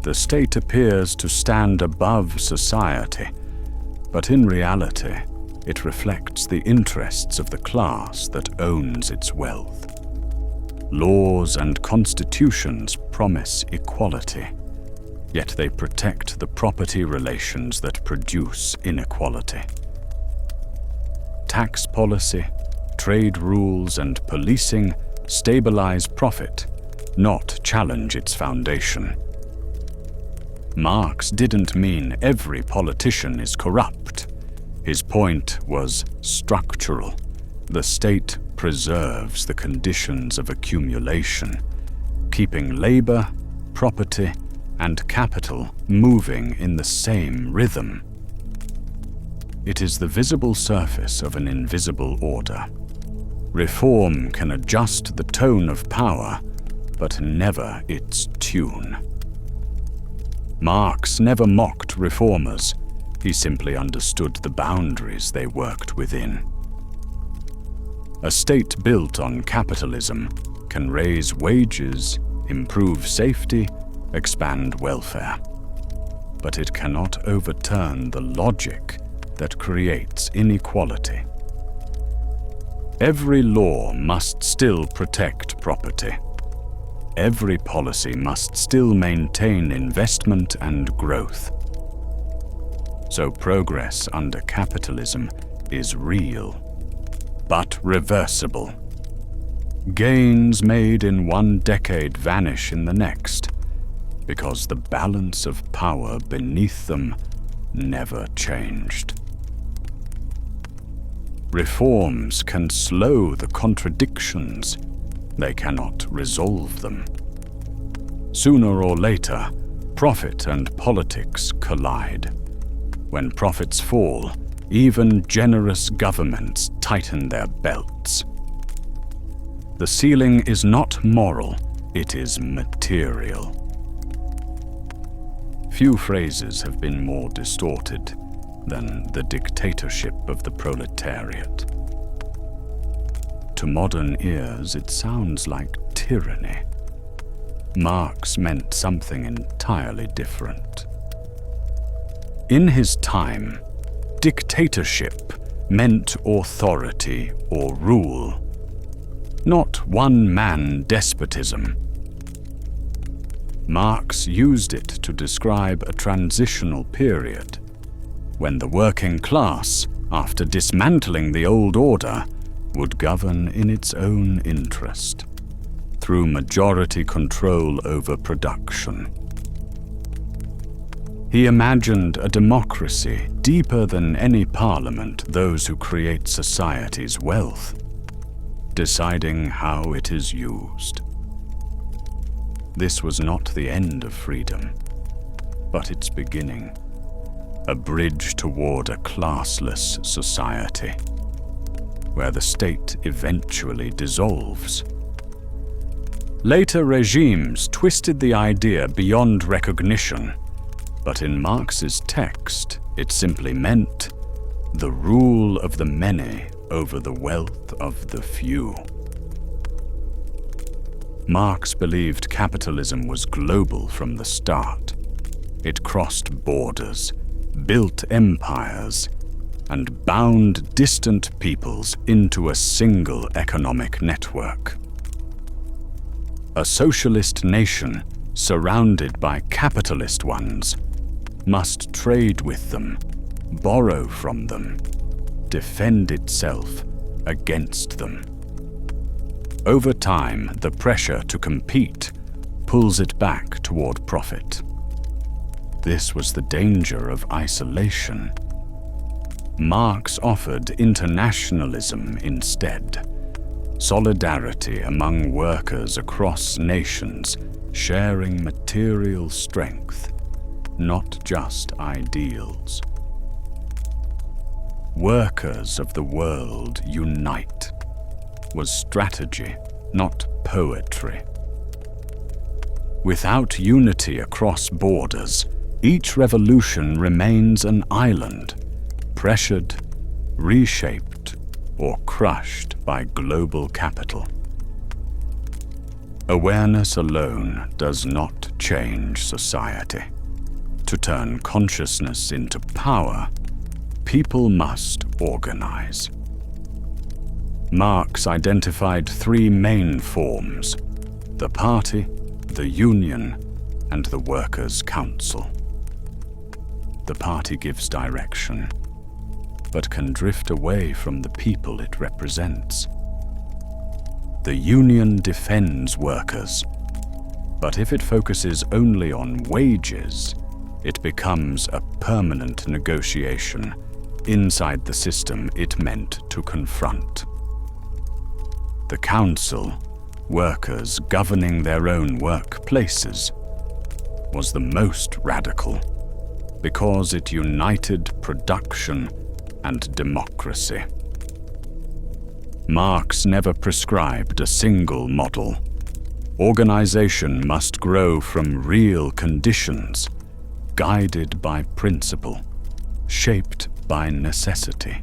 The state appears to stand above society, but in reality, it reflects the interests of the class that owns its wealth. Laws and constitutions promise equality, yet they protect the property relations that produce inequality. Tax policy, trade rules, and policing stabilize profit, not challenge its foundation. Marx didn't mean every politician is corrupt. His point was structural. The state preserves the conditions of accumulation, keeping labor, property, and capital moving in the same rhythm. It is the visible surface of an invisible order. Reform can adjust the tone of power, but never its tune. Marx never mocked reformers. He simply understood the boundaries they worked within. A state built on capitalism can raise wages, improve safety, expand welfare. But it cannot overturn the logic that creates inequality. Every law must still protect property. Every policy must still maintain investment and growth. So progress under capitalism is real, but reversible. Gains made in one decade vanish in the next. because the balance of power beneath them never changed. Reforms can slow the contradictions, they cannot resolve them. Sooner or later, profit and politics collide. When profits fall, even generous governments tighten their belts. The ceiling is not moral, it is material. Few phrases have been more distorted than the dictatorship of the proletariat. To modern ears, it sounds like tyranny. Marx meant something entirely different. In his time, dictatorship meant authority or rule, not one-man despotism. Marx used it to describe a transitional period when the working class, after dismantling the old order, would govern in its own interest, through majority control over production. He imagined a democracy deeper than any parliament, those who create society's wealth, deciding how it is used. This was not the end of freedom, but its beginning. A bridge toward a classless society, where the state eventually dissolves. Later regimes twisted the idea beyond recognition, but in Marx's text, it simply meant the rule of the many over the wealth of the few. Marx believed capitalism was global from the start. It crossed borders, built empires, and bound distant peoples into a single economic network. A socialist nation surrounded by capitalist ones must trade with them, borrow from them, defend itself against them. Over time, the pressure to compete pulls it back toward profit. This was the danger of isolation. Marx offered internationalism instead, solidarity among workers across nations, sharing material strength, not just ideals. Workers of the world unite was strategy, not poetry. Without unity across borders, each revolution remains an island, pressured, reshaped, or crushed by global capital. Awareness alone does not change society. To turn consciousness into power, people must organize. Marx identified three main forms: the party, the union, and the workers' council. The party gives direction, but can drift away from the people it represents. The union defends workers, but if it focuses only on wages, it becomes a permanent negotiation inside the system it meant to confront. The council, workers governing their own workplaces, was the most radical, because it united production and democracy. Marx never prescribed a single model. Organization must grow from real conditions, guided by principle, shaped by necessity.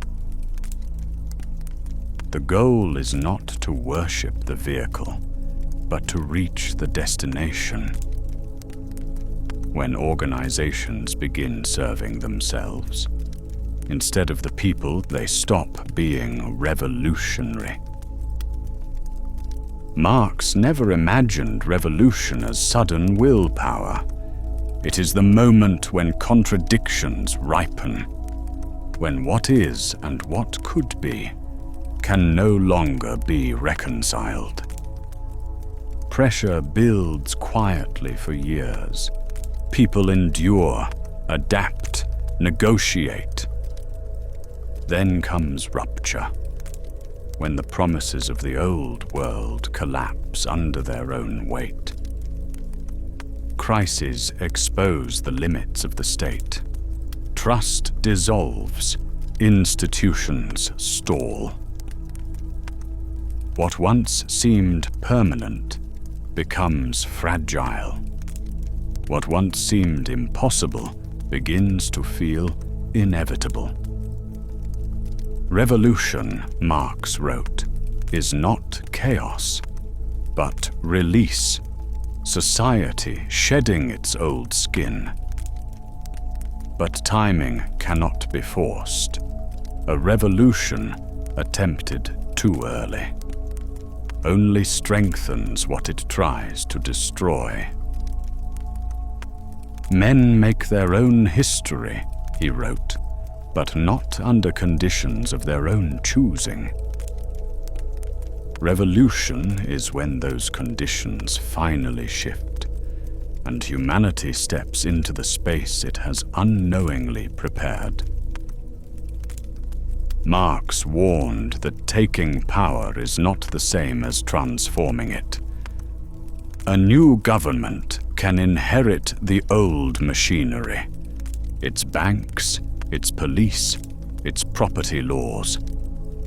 The goal is not to worship the vehicle, but to reach the destination. When organizations begin serving themselves, instead of the people, they stop being revolutionary. Marx never imagined revolution as sudden willpower. It is the moment when contradictions ripen, when what is and what could be can no longer be reconciled. Pressure builds quietly for years. People endure, adapt, negotiate. Then comes rupture, when the promises of the old world collapse under their own weight. Crises expose the limits of the state. Trust dissolves, institutions stall. What once seemed permanent becomes fragile. What once seemed impossible begins to feel inevitable. Revolution, Marx wrote, is not chaos, but release, society shedding its old skin. But timing cannot be forced. A revolution attempted too early only strengthens what it tries to destroy. Men make their own history, he wrote, but not under conditions of their own choosing. Revolution is when those conditions finally shift, and humanity steps into the space it has unknowingly prepared. Marx warned that taking power is not the same as transforming it. A new government can inherit the old machinery, its banks, its police, its property laws,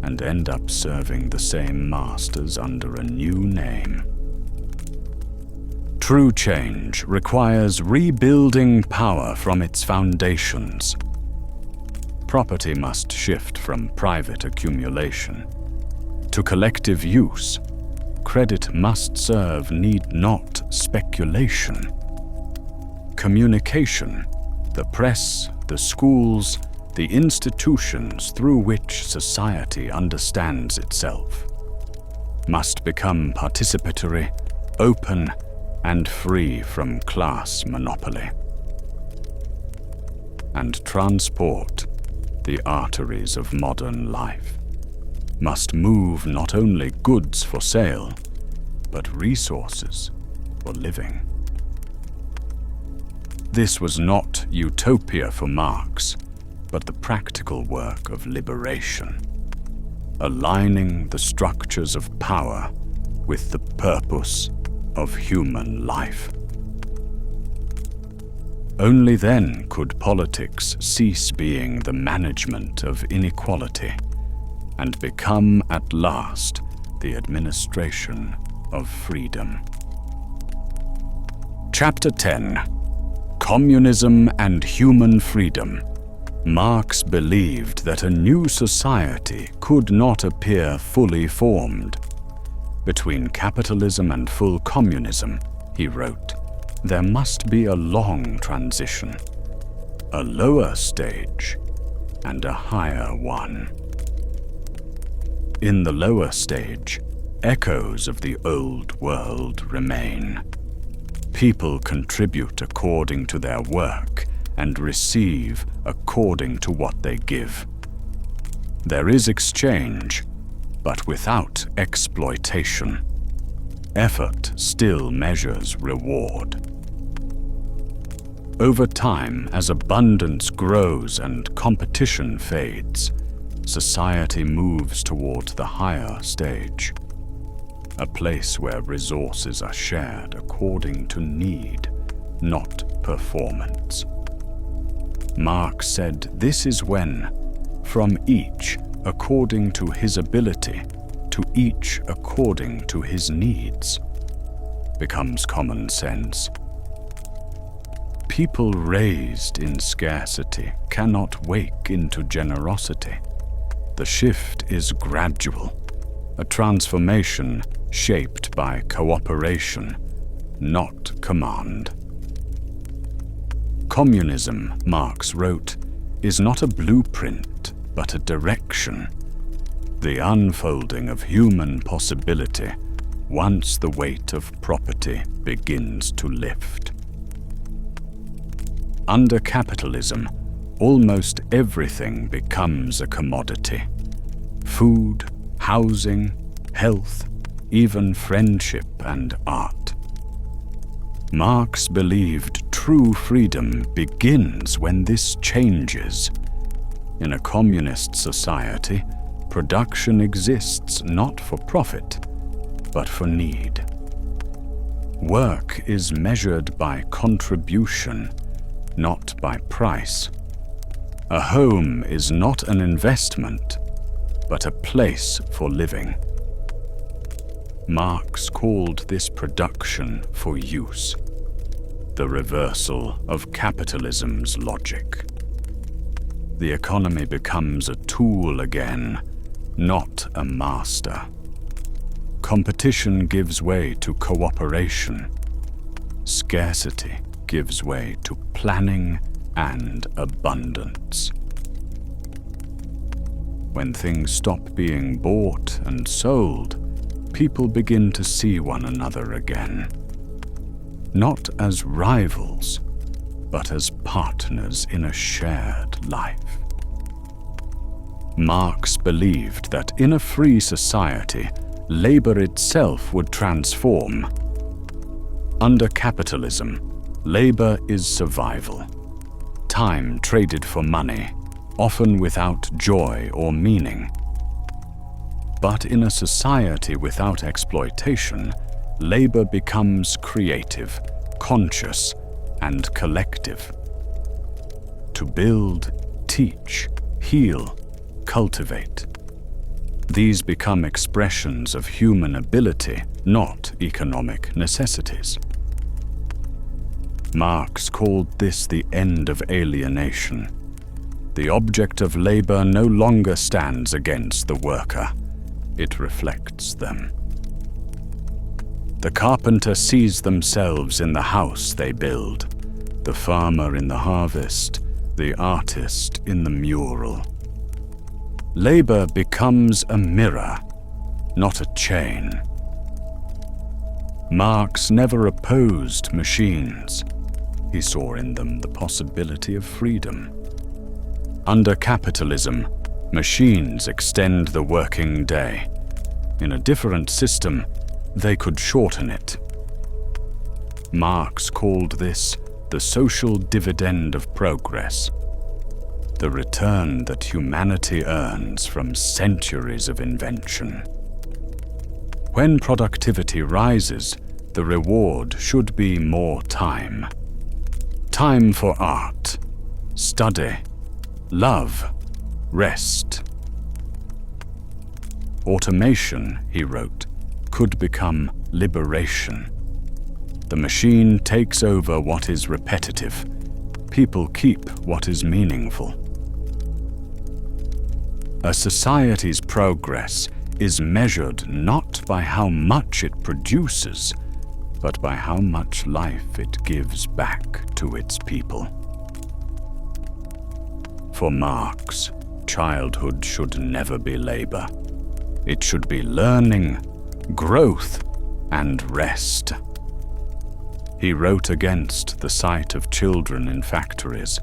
and end up serving the same masters under a new name. True change requires rebuilding power from its foundations. Property must shift from private accumulation to collective use. Credit must serve need not speculation. Communication, the press, the schools, the institutions through which society understands itself, must become participatory, open, and free from class monopoly. And transport, the arteries of modern life, must move not only goods for sale, but resources for living. This was not utopia for Marx, but the practical work of liberation, aligning the structures of power with the purpose of human life. Only then could politics cease being the management of inequality and become at last the administration of freedom. Chapter 10: Communism and Human Freedom. Marx believed that a new society could not appear fully formed. Between capitalism and full communism, he wrote, there must be a long transition, a lower stage and a higher one. In the lower stage, echoes of the old world remain. People contribute according to their work and receive according to what they give. There is exchange, but without exploitation. Effort still measures reward. Over time, as abundance grows and competition fades, society moves toward the higher stage, a place where resources are shared according to need, not performance. Marx said this is when, from each according to his ability, to each according to his needs, becomes common sense. People raised in scarcity cannot wake into generosity. The shift is gradual, a transformation shaped by cooperation, not command. Communism, Marx wrote, is not a blueprint, but a direction, the unfolding of human possibility once the weight of property begins to lift. Under capitalism, almost everything becomes a commodity. Food, housing, health, even friendship and art. Marx believed true freedom begins when this changes. In a communist society, production exists not for profit, but for need. Work is measured by contribution, not by price. A home is not an investment, but a place for living. Marx called this production for use, the reversal of capitalism's logic. The economy becomes a tool again, not a master. Competition gives way to cooperation. Scarcity gives way to planning and abundance. When things stop being bought and sold, people begin to see one another again, not as rivals, but as partners in a shared life. Marx believed that in a free society, labor itself would transform. Under capitalism, labor is survival, time traded for money, often without joy or meaning. But in a society without exploitation, labor becomes creative, conscious, and collective. To build, teach, heal, cultivate. These become expressions of human ability, not economic necessities. Marx called this the end of alienation. The object of labor no longer stands against the worker. It reflects them. The carpenter sees themselves in the house they build, the farmer in the harvest, the artist in the mural. Labor becomes a mirror, not a chain. Marx never opposed machines. He saw in them the possibility of freedom. Under capitalism, machines extend the working day. In a different system, they could shorten it. Marx called this the social dividend of progress, the return that humanity earns from centuries of invention. When productivity rises, the reward should be more time. Time for art, study, love, rest. Automation, he wrote, could become liberation. The machine takes over what is repetitive. People keep what is meaningful. A society's progress is measured not by how much it produces, but by how much life it gives back to its people. For Marx, childhood should never be labor. It should be learning, growth, and rest. He wrote against the sight of children in factories,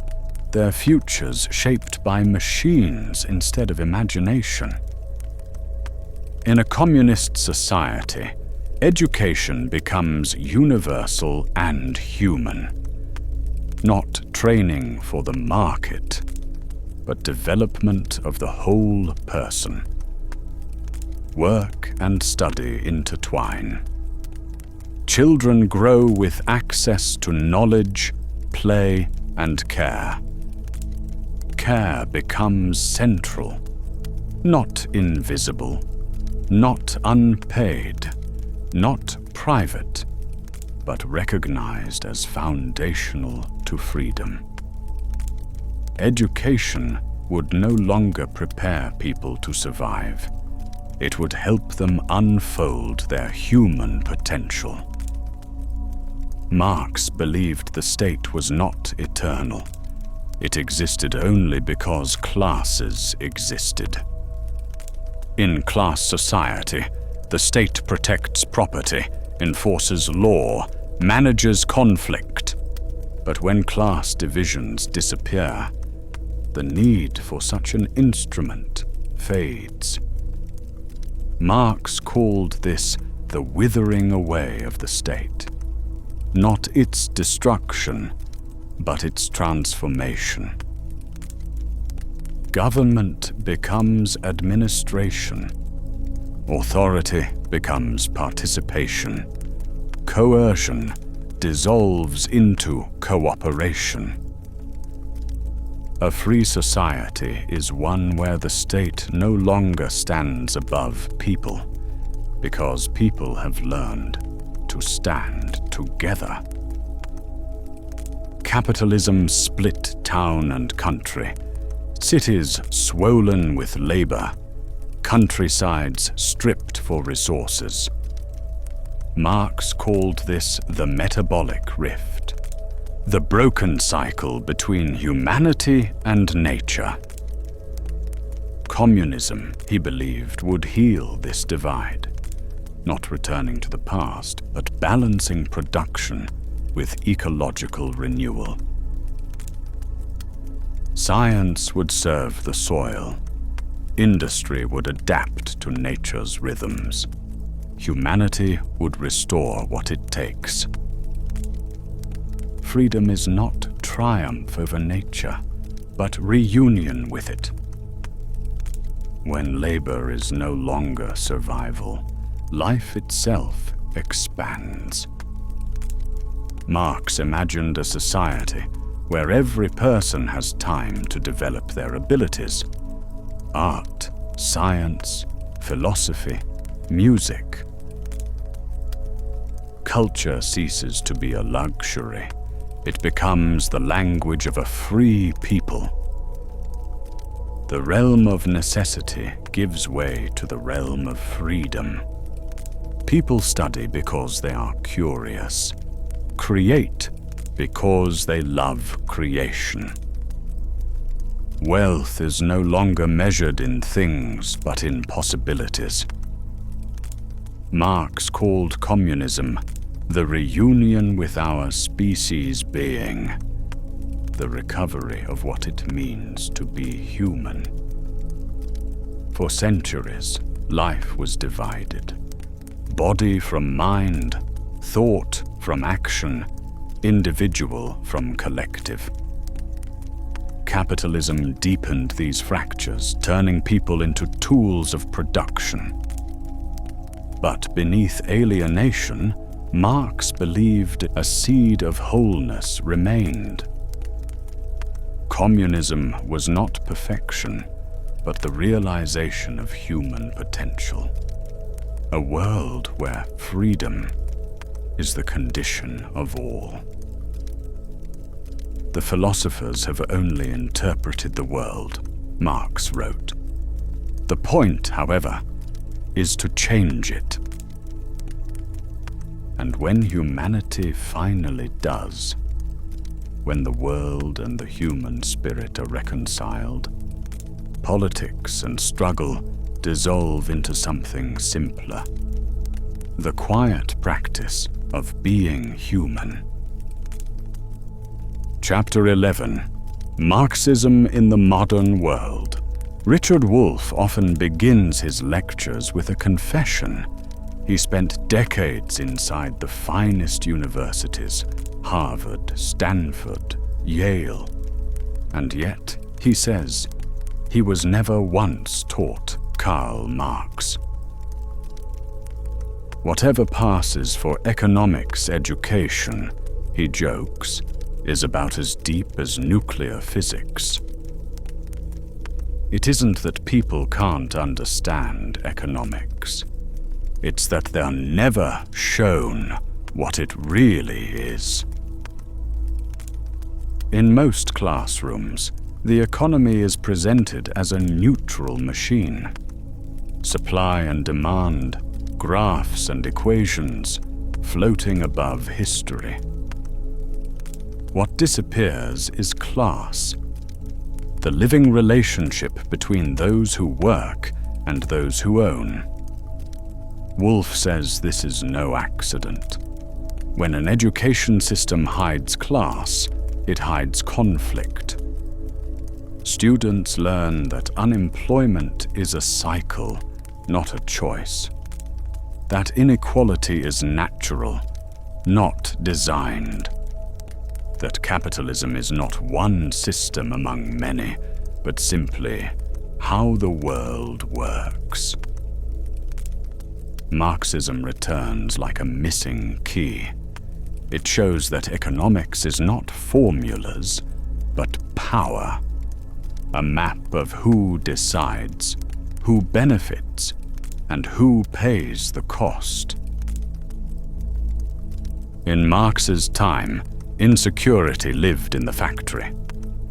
their futures shaped by machines instead of imagination. In a communist society, education becomes universal and human, not training for the market, but development of the whole person. Work and study intertwine. Children grow with access to knowledge, play, and care. Care becomes central, not invisible, not unpaid, not private, but recognized as foundational to freedom. Education would no longer prepare people to survive. It would help them unfold their human potential. Marx believed the state was not eternal. It existed only because classes existed. In class society, the state protects property, enforces law, manages conflict. But when class divisions disappear, the need for such an instrument fades. Marx called this the withering away of the state. Not its destruction, but its transformation. Government becomes administration. Authority becomes participation. Coercion dissolves into cooperation. A free society is one where the state no longer stands above people, because people have learned to stand together. Capitalism split town and country, cities swollen with labor, countrysides stripped for resources. Marx called this the metabolic rift, the broken cycle between humanity and nature. Communism, he believed, would heal this divide, not returning to the past, but balancing production with ecological renewal. Science would serve the soil. Industry would adapt to nature's rhythms. Humanity would restore what it takes. Freedom is not triumph over nature, but reunion with it. When labor is no longer survival, life itself expands. Marx imagined a society where every person has time to develop their abilities. Art, science, philosophy, music. Culture ceases to be a luxury. It becomes the language of a free people. The realm of necessity gives way to the realm of freedom. People study because they are curious. Create because they love creation. Wealth is no longer measured in things, but in possibilities. Marx called communism the reunion with our species being, the recovery of what it means to be human. For centuries, life was divided. Body from mind, thought from action, individual from collective. Capitalism deepened these fractures, turning people into tools of production. But beneath alienation, Marx believed a seed of wholeness remained. Communism was not perfection, but the realization of human potential. A world where freedom is the condition of all. The philosophers have only interpreted the world, Marx wrote. The point, however, is to change it. And when humanity finally does, when the world and the human spirit are reconciled, politics and struggle dissolve into something simpler. The quiet practice of being human. Chapter 11. Marxism in the Modern World. Richard Wolff often begins his lectures with a confession. He spent decades inside the finest universities, Harvard, Stanford, Yale. And yet, he says, he was never once taught Karl Marx. Whatever passes for economics education, he jokes, is about as deep as nuclear physics. It isn't that people can't understand economics. It's that they're never shown what it really is. In most classrooms, the economy is presented as a neutral machine. Supply and demand, graphs and equations, floating above history. What disappears is class, the living relationship between those who work and those who own. Wolff says this is no accident. When an education system hides class, it hides conflict. Students learn that unemployment is a cycle, not a choice. that inequality is natural, not designed. That capitalism is not one system among many, but simply how the world works. Marxism returns like a missing key. It shows that economics is not formulas, but power. A map of who decides, who benefits, and who pays the cost. In Marx's time, insecurity lived in the factory.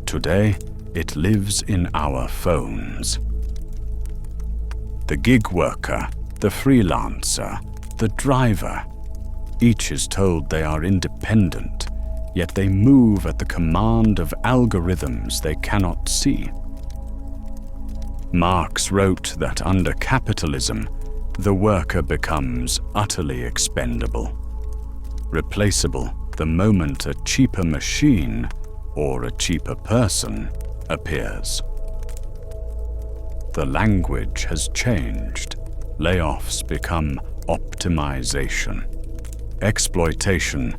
Today, it lives in our phones. The gig worker, the freelancer, the driver, each is told they are independent, yet they move at the command of algorithms they cannot see. Marx wrote that under capitalism, the worker becomes utterly expendable, replaceable the moment a cheaper machine or a cheaper person appears. The language has changed. Layoffs become optimization. Exploitation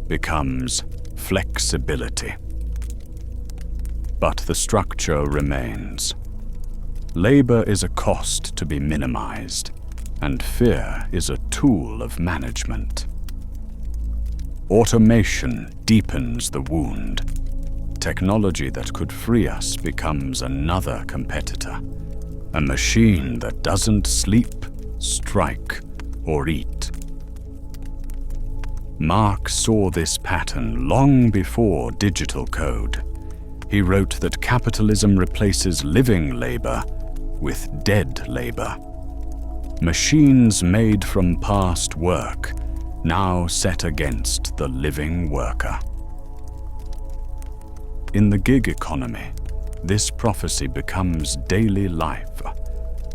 becomes flexibility. But the structure remains. Labor is a cost to be minimized, and fear is a tool of management. Automation deepens the wound. Technology that could free us becomes another competitor. A machine that doesn't sleep, strike, or eat. Marx saw this pattern long before digital code. He wrote that capitalism replaces living labor with dead labor. Machines made from past work, now set against the living worker. In the gig economy, this prophecy becomes daily life.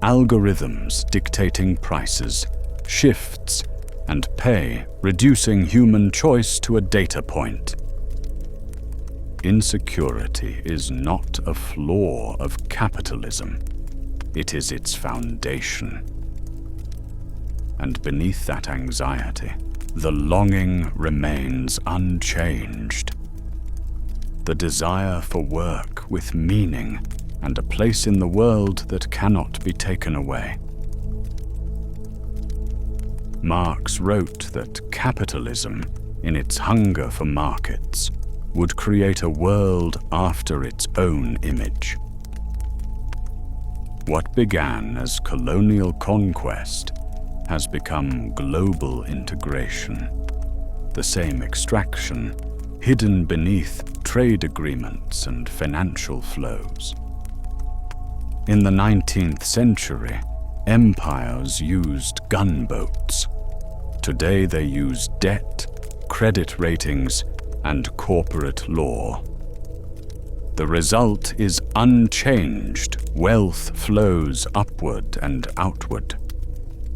Algorithms dictating prices, shifts, and pay, reducing human choice to a data point. Insecurity is not a flaw of capitalism. It is its foundation. And beneath that anxiety, the longing remains unchanged. The desire for work with meaning and a place in the world that cannot be taken away. Marx wrote that capitalism, in its hunger for markets, would create a world after its own image. What began as colonial conquest has become global integration. The same extraction hidden beneath trade agreements and financial flows. In the 19th century, empires used gunboats. Today they use debt, credit ratings, and corporate law. The result is unchanged. Wealth flows upward and outward,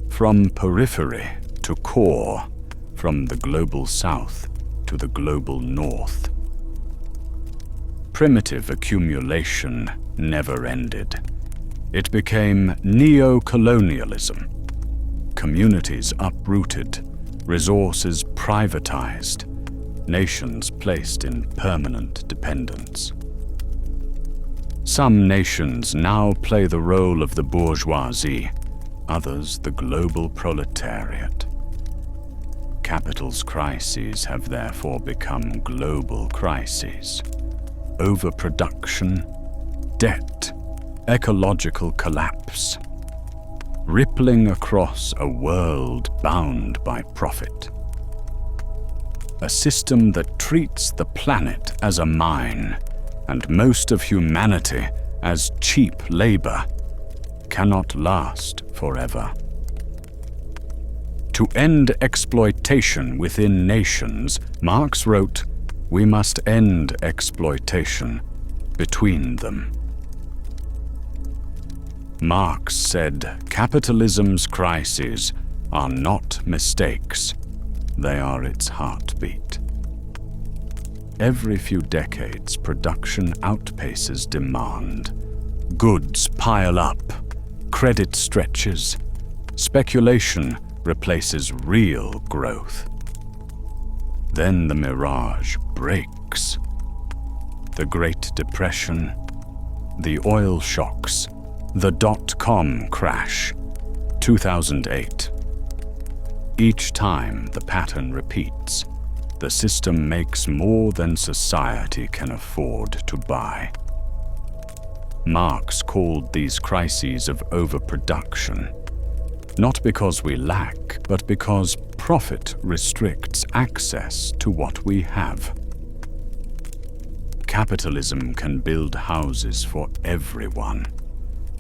from periphery to core, from the global south to the global north. Primitive accumulation never ended. It became neo-colonialism. Communities uprooted, resources privatized, nations placed in permanent dependence. Some nations now play the role of the bourgeoisie, others the global proletariat. Capital's crises have therefore become global crises. Overproduction, debt, ecological collapse, rippling across a world bound by profit. A system that treats the planet as a mine and most of humanity as cheap labor cannot last forever. To end exploitation within nations, Marx wrote, we must end exploitation between them. Marx said, capitalism's crises are not mistakes, they are its heartbeat. Every few decades, production outpaces demand. Goods pile up, credit stretches, speculation replaces real growth. Then the mirage breaks. The Great Depression, the oil shocks, the dot-com crash, 2008. Each time the pattern repeats, the system makes more than society can afford to buy. Marx called these crises of overproduction, not because we lack, but because profit restricts access to what we have. Capitalism can build houses for everyone,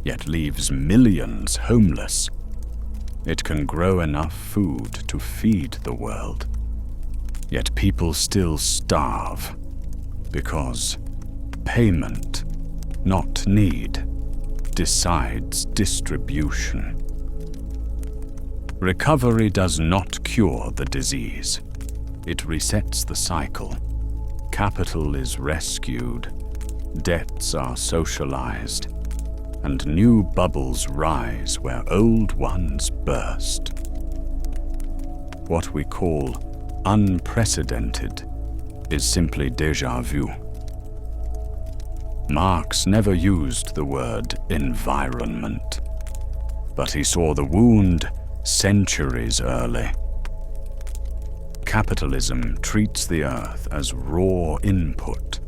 yet leaves millions homeless. It can grow enough food to feed the world, yet people still starve, because payment, not need, decides distribution. Recovery does not cure the disease. It resets the cycle. Capital is rescued, debts are socialized, and new bubbles rise where old ones burst. What we call unprecedented is simply déjà vu. Marx never used the word environment, but he saw the wound centuries early. Capitalism treats the earth as raw input,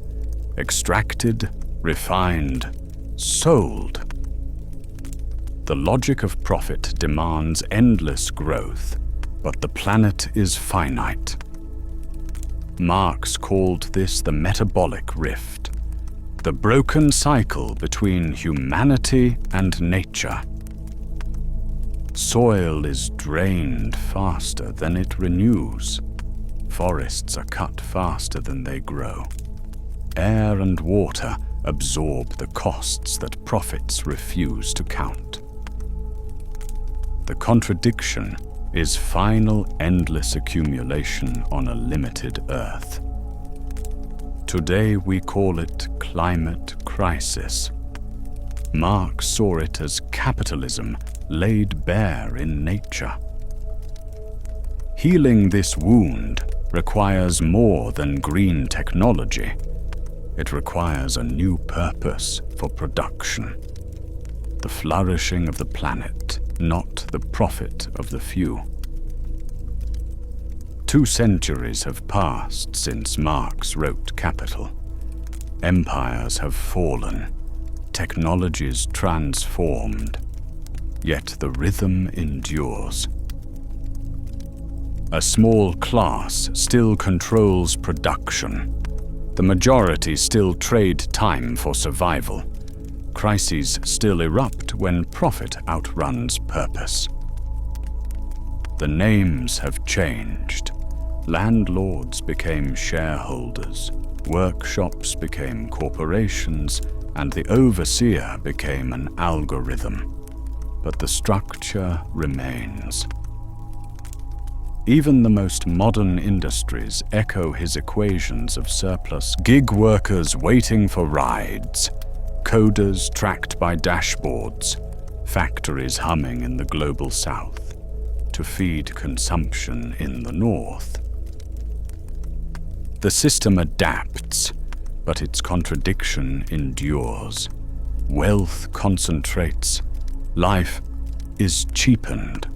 extracted, refined, sold. The logic of profit demands endless growth, but the planet is finite. Marx called this the metabolic rift, the broken cycle between humanity and nature. Soil is drained faster than it renews. Forests are cut faster than they grow. Air and water absorb the costs that profits refuse to count. The contradiction is final endless accumulation on a limited earth. Today we call it climate crisis. Marx saw it as capitalism laid bare in nature. Healing this wound requires more than green technology. It requires a new purpose for production. The flourishing of the planet, not the profit of the few. 2 centuries have passed since Marx wrote Capital. Empires have fallen, technologies transformed, yet the rhythm endures. A small class still controls production. The majority still trade time for survival. Crises still erupt when profit outruns purpose. The names have changed. Landlords became shareholders, workshops became corporations, and the overseer became an algorithm. But the structure remains. Even the most modern industries echo his equations of surplus: gig workers waiting for rides, coders tracked by dashboards, factories humming in the global south to feed consumption in the north. The system adapts, but its contradiction endures. Wealth concentrates, life is cheapened.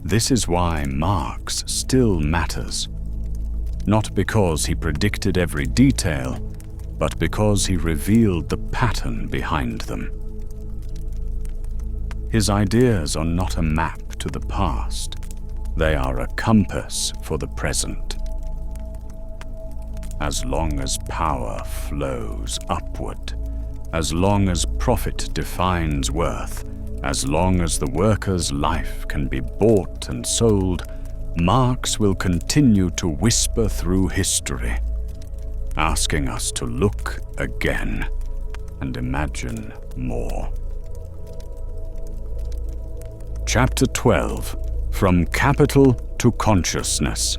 This is why Marx still matters, not because he predicted every detail, but because he revealed the pattern behind them. His ideas are not a map to the past, they are a compass for the present. As long as power flows upward, as long as profit defines worth, as long as the worker's life can be bought and sold, Marx will continue to whisper through history, asking us to look again and imagine more. Chapter 12. From Capital to Consciousness.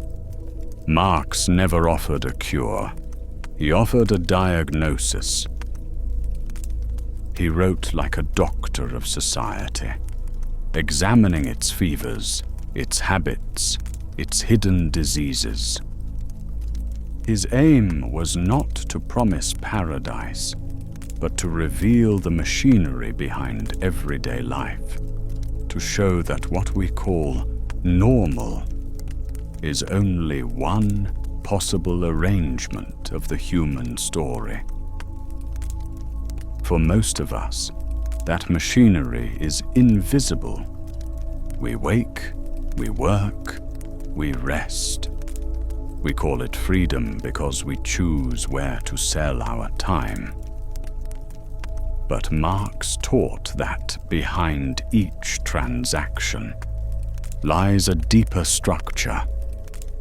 Marx never offered a cure. He offered a diagnosis. He wrote like a doctor of society. examining its fevers, its habits, its hidden diseases. His aim was not to promise paradise, but to reveal the machinery behind everyday life, to show that what we call normal is only one possible arrangement of the human story. For most of us, that machinery is invisible. We wake, we work, we rest. We call it freedom because we choose where to sell our time. But Marx taught that behind each transaction lies a deeper structure: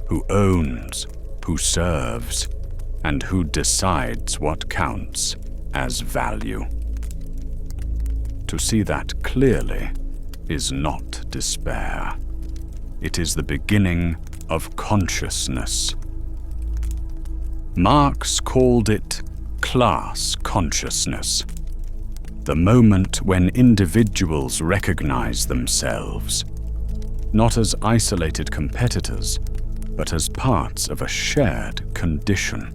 who owns, who serves, and who decides what counts as value. To see that clearly is not despair. It is the beginning of consciousness. Marx called it class consciousness, the moment when individuals recognize themselves, not as isolated competitors, but as parts of a shared condition.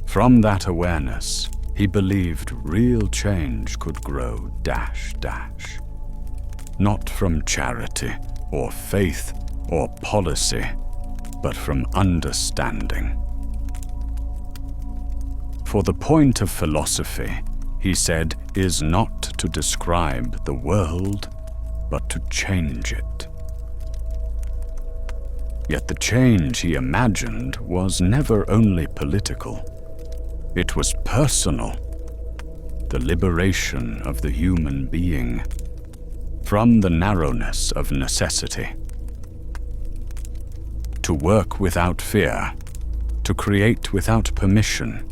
From that awareness, he believed real change could grow not from charity or faith or policy, but from understanding. For the point of philosophy, he said, is not to describe the world, but to change it. Yet the change he imagined was never only political. It was personal, the liberation of the human being from the narrowness of necessity. To work without fear, to create without permission,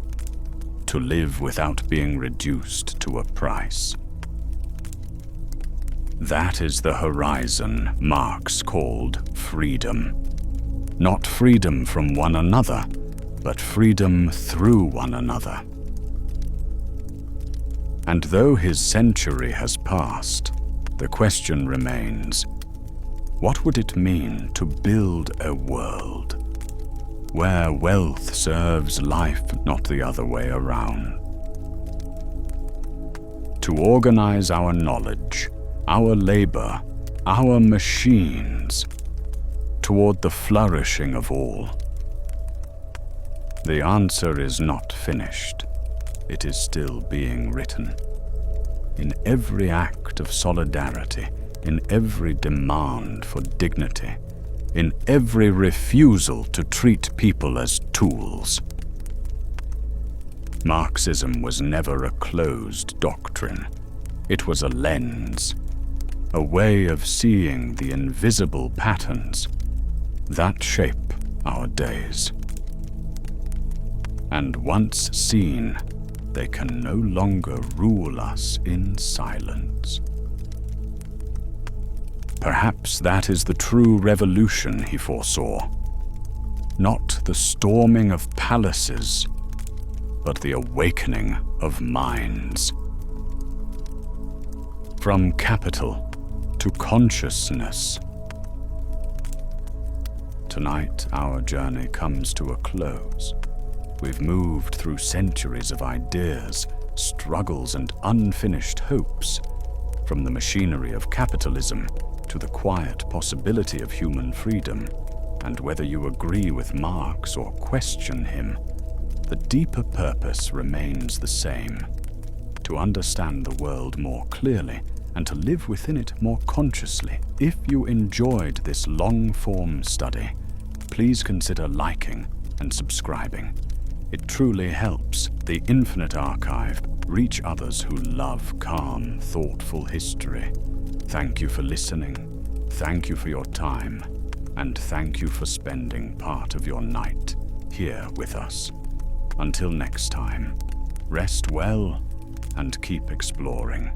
to live without being reduced to a price. That is the horizon Marx called freedom. Not freedom from one another, but freedom through one another. And though his century has passed, the question remains, what would it mean to build a world where wealth serves life, not the other way around? To organize our knowledge, our labor, our machines toward the flourishing of all. The answer is not finished. It is still being written. In every act of solidarity, in every demand for dignity, in every refusal to treat people as tools. Marxism was never a closed doctrine. It was a lens, a way of seeing the invisible patterns that shape our days. And once seen, they can no longer rule us in silence. Perhaps that is the true revolution he foresaw. Not the storming of palaces, but the awakening of minds. From capital to consciousness. Tonight, our journey comes to a close. We've moved through centuries of ideas, struggles, and unfinished hopes, from the machinery of capitalism to the quiet possibility of human freedom. And whether you agree with Marx or question him, the deeper purpose remains the same: to understand the world more clearly and to live within it more consciously. If you enjoyed this long-form study, please consider liking and subscribing. It truly helps the Infinite Archive reach others who love calm, thoughtful history. Thank you for listening, thank you for your time, and thank you for spending part of your night here with us. Until next time, rest well and keep exploring.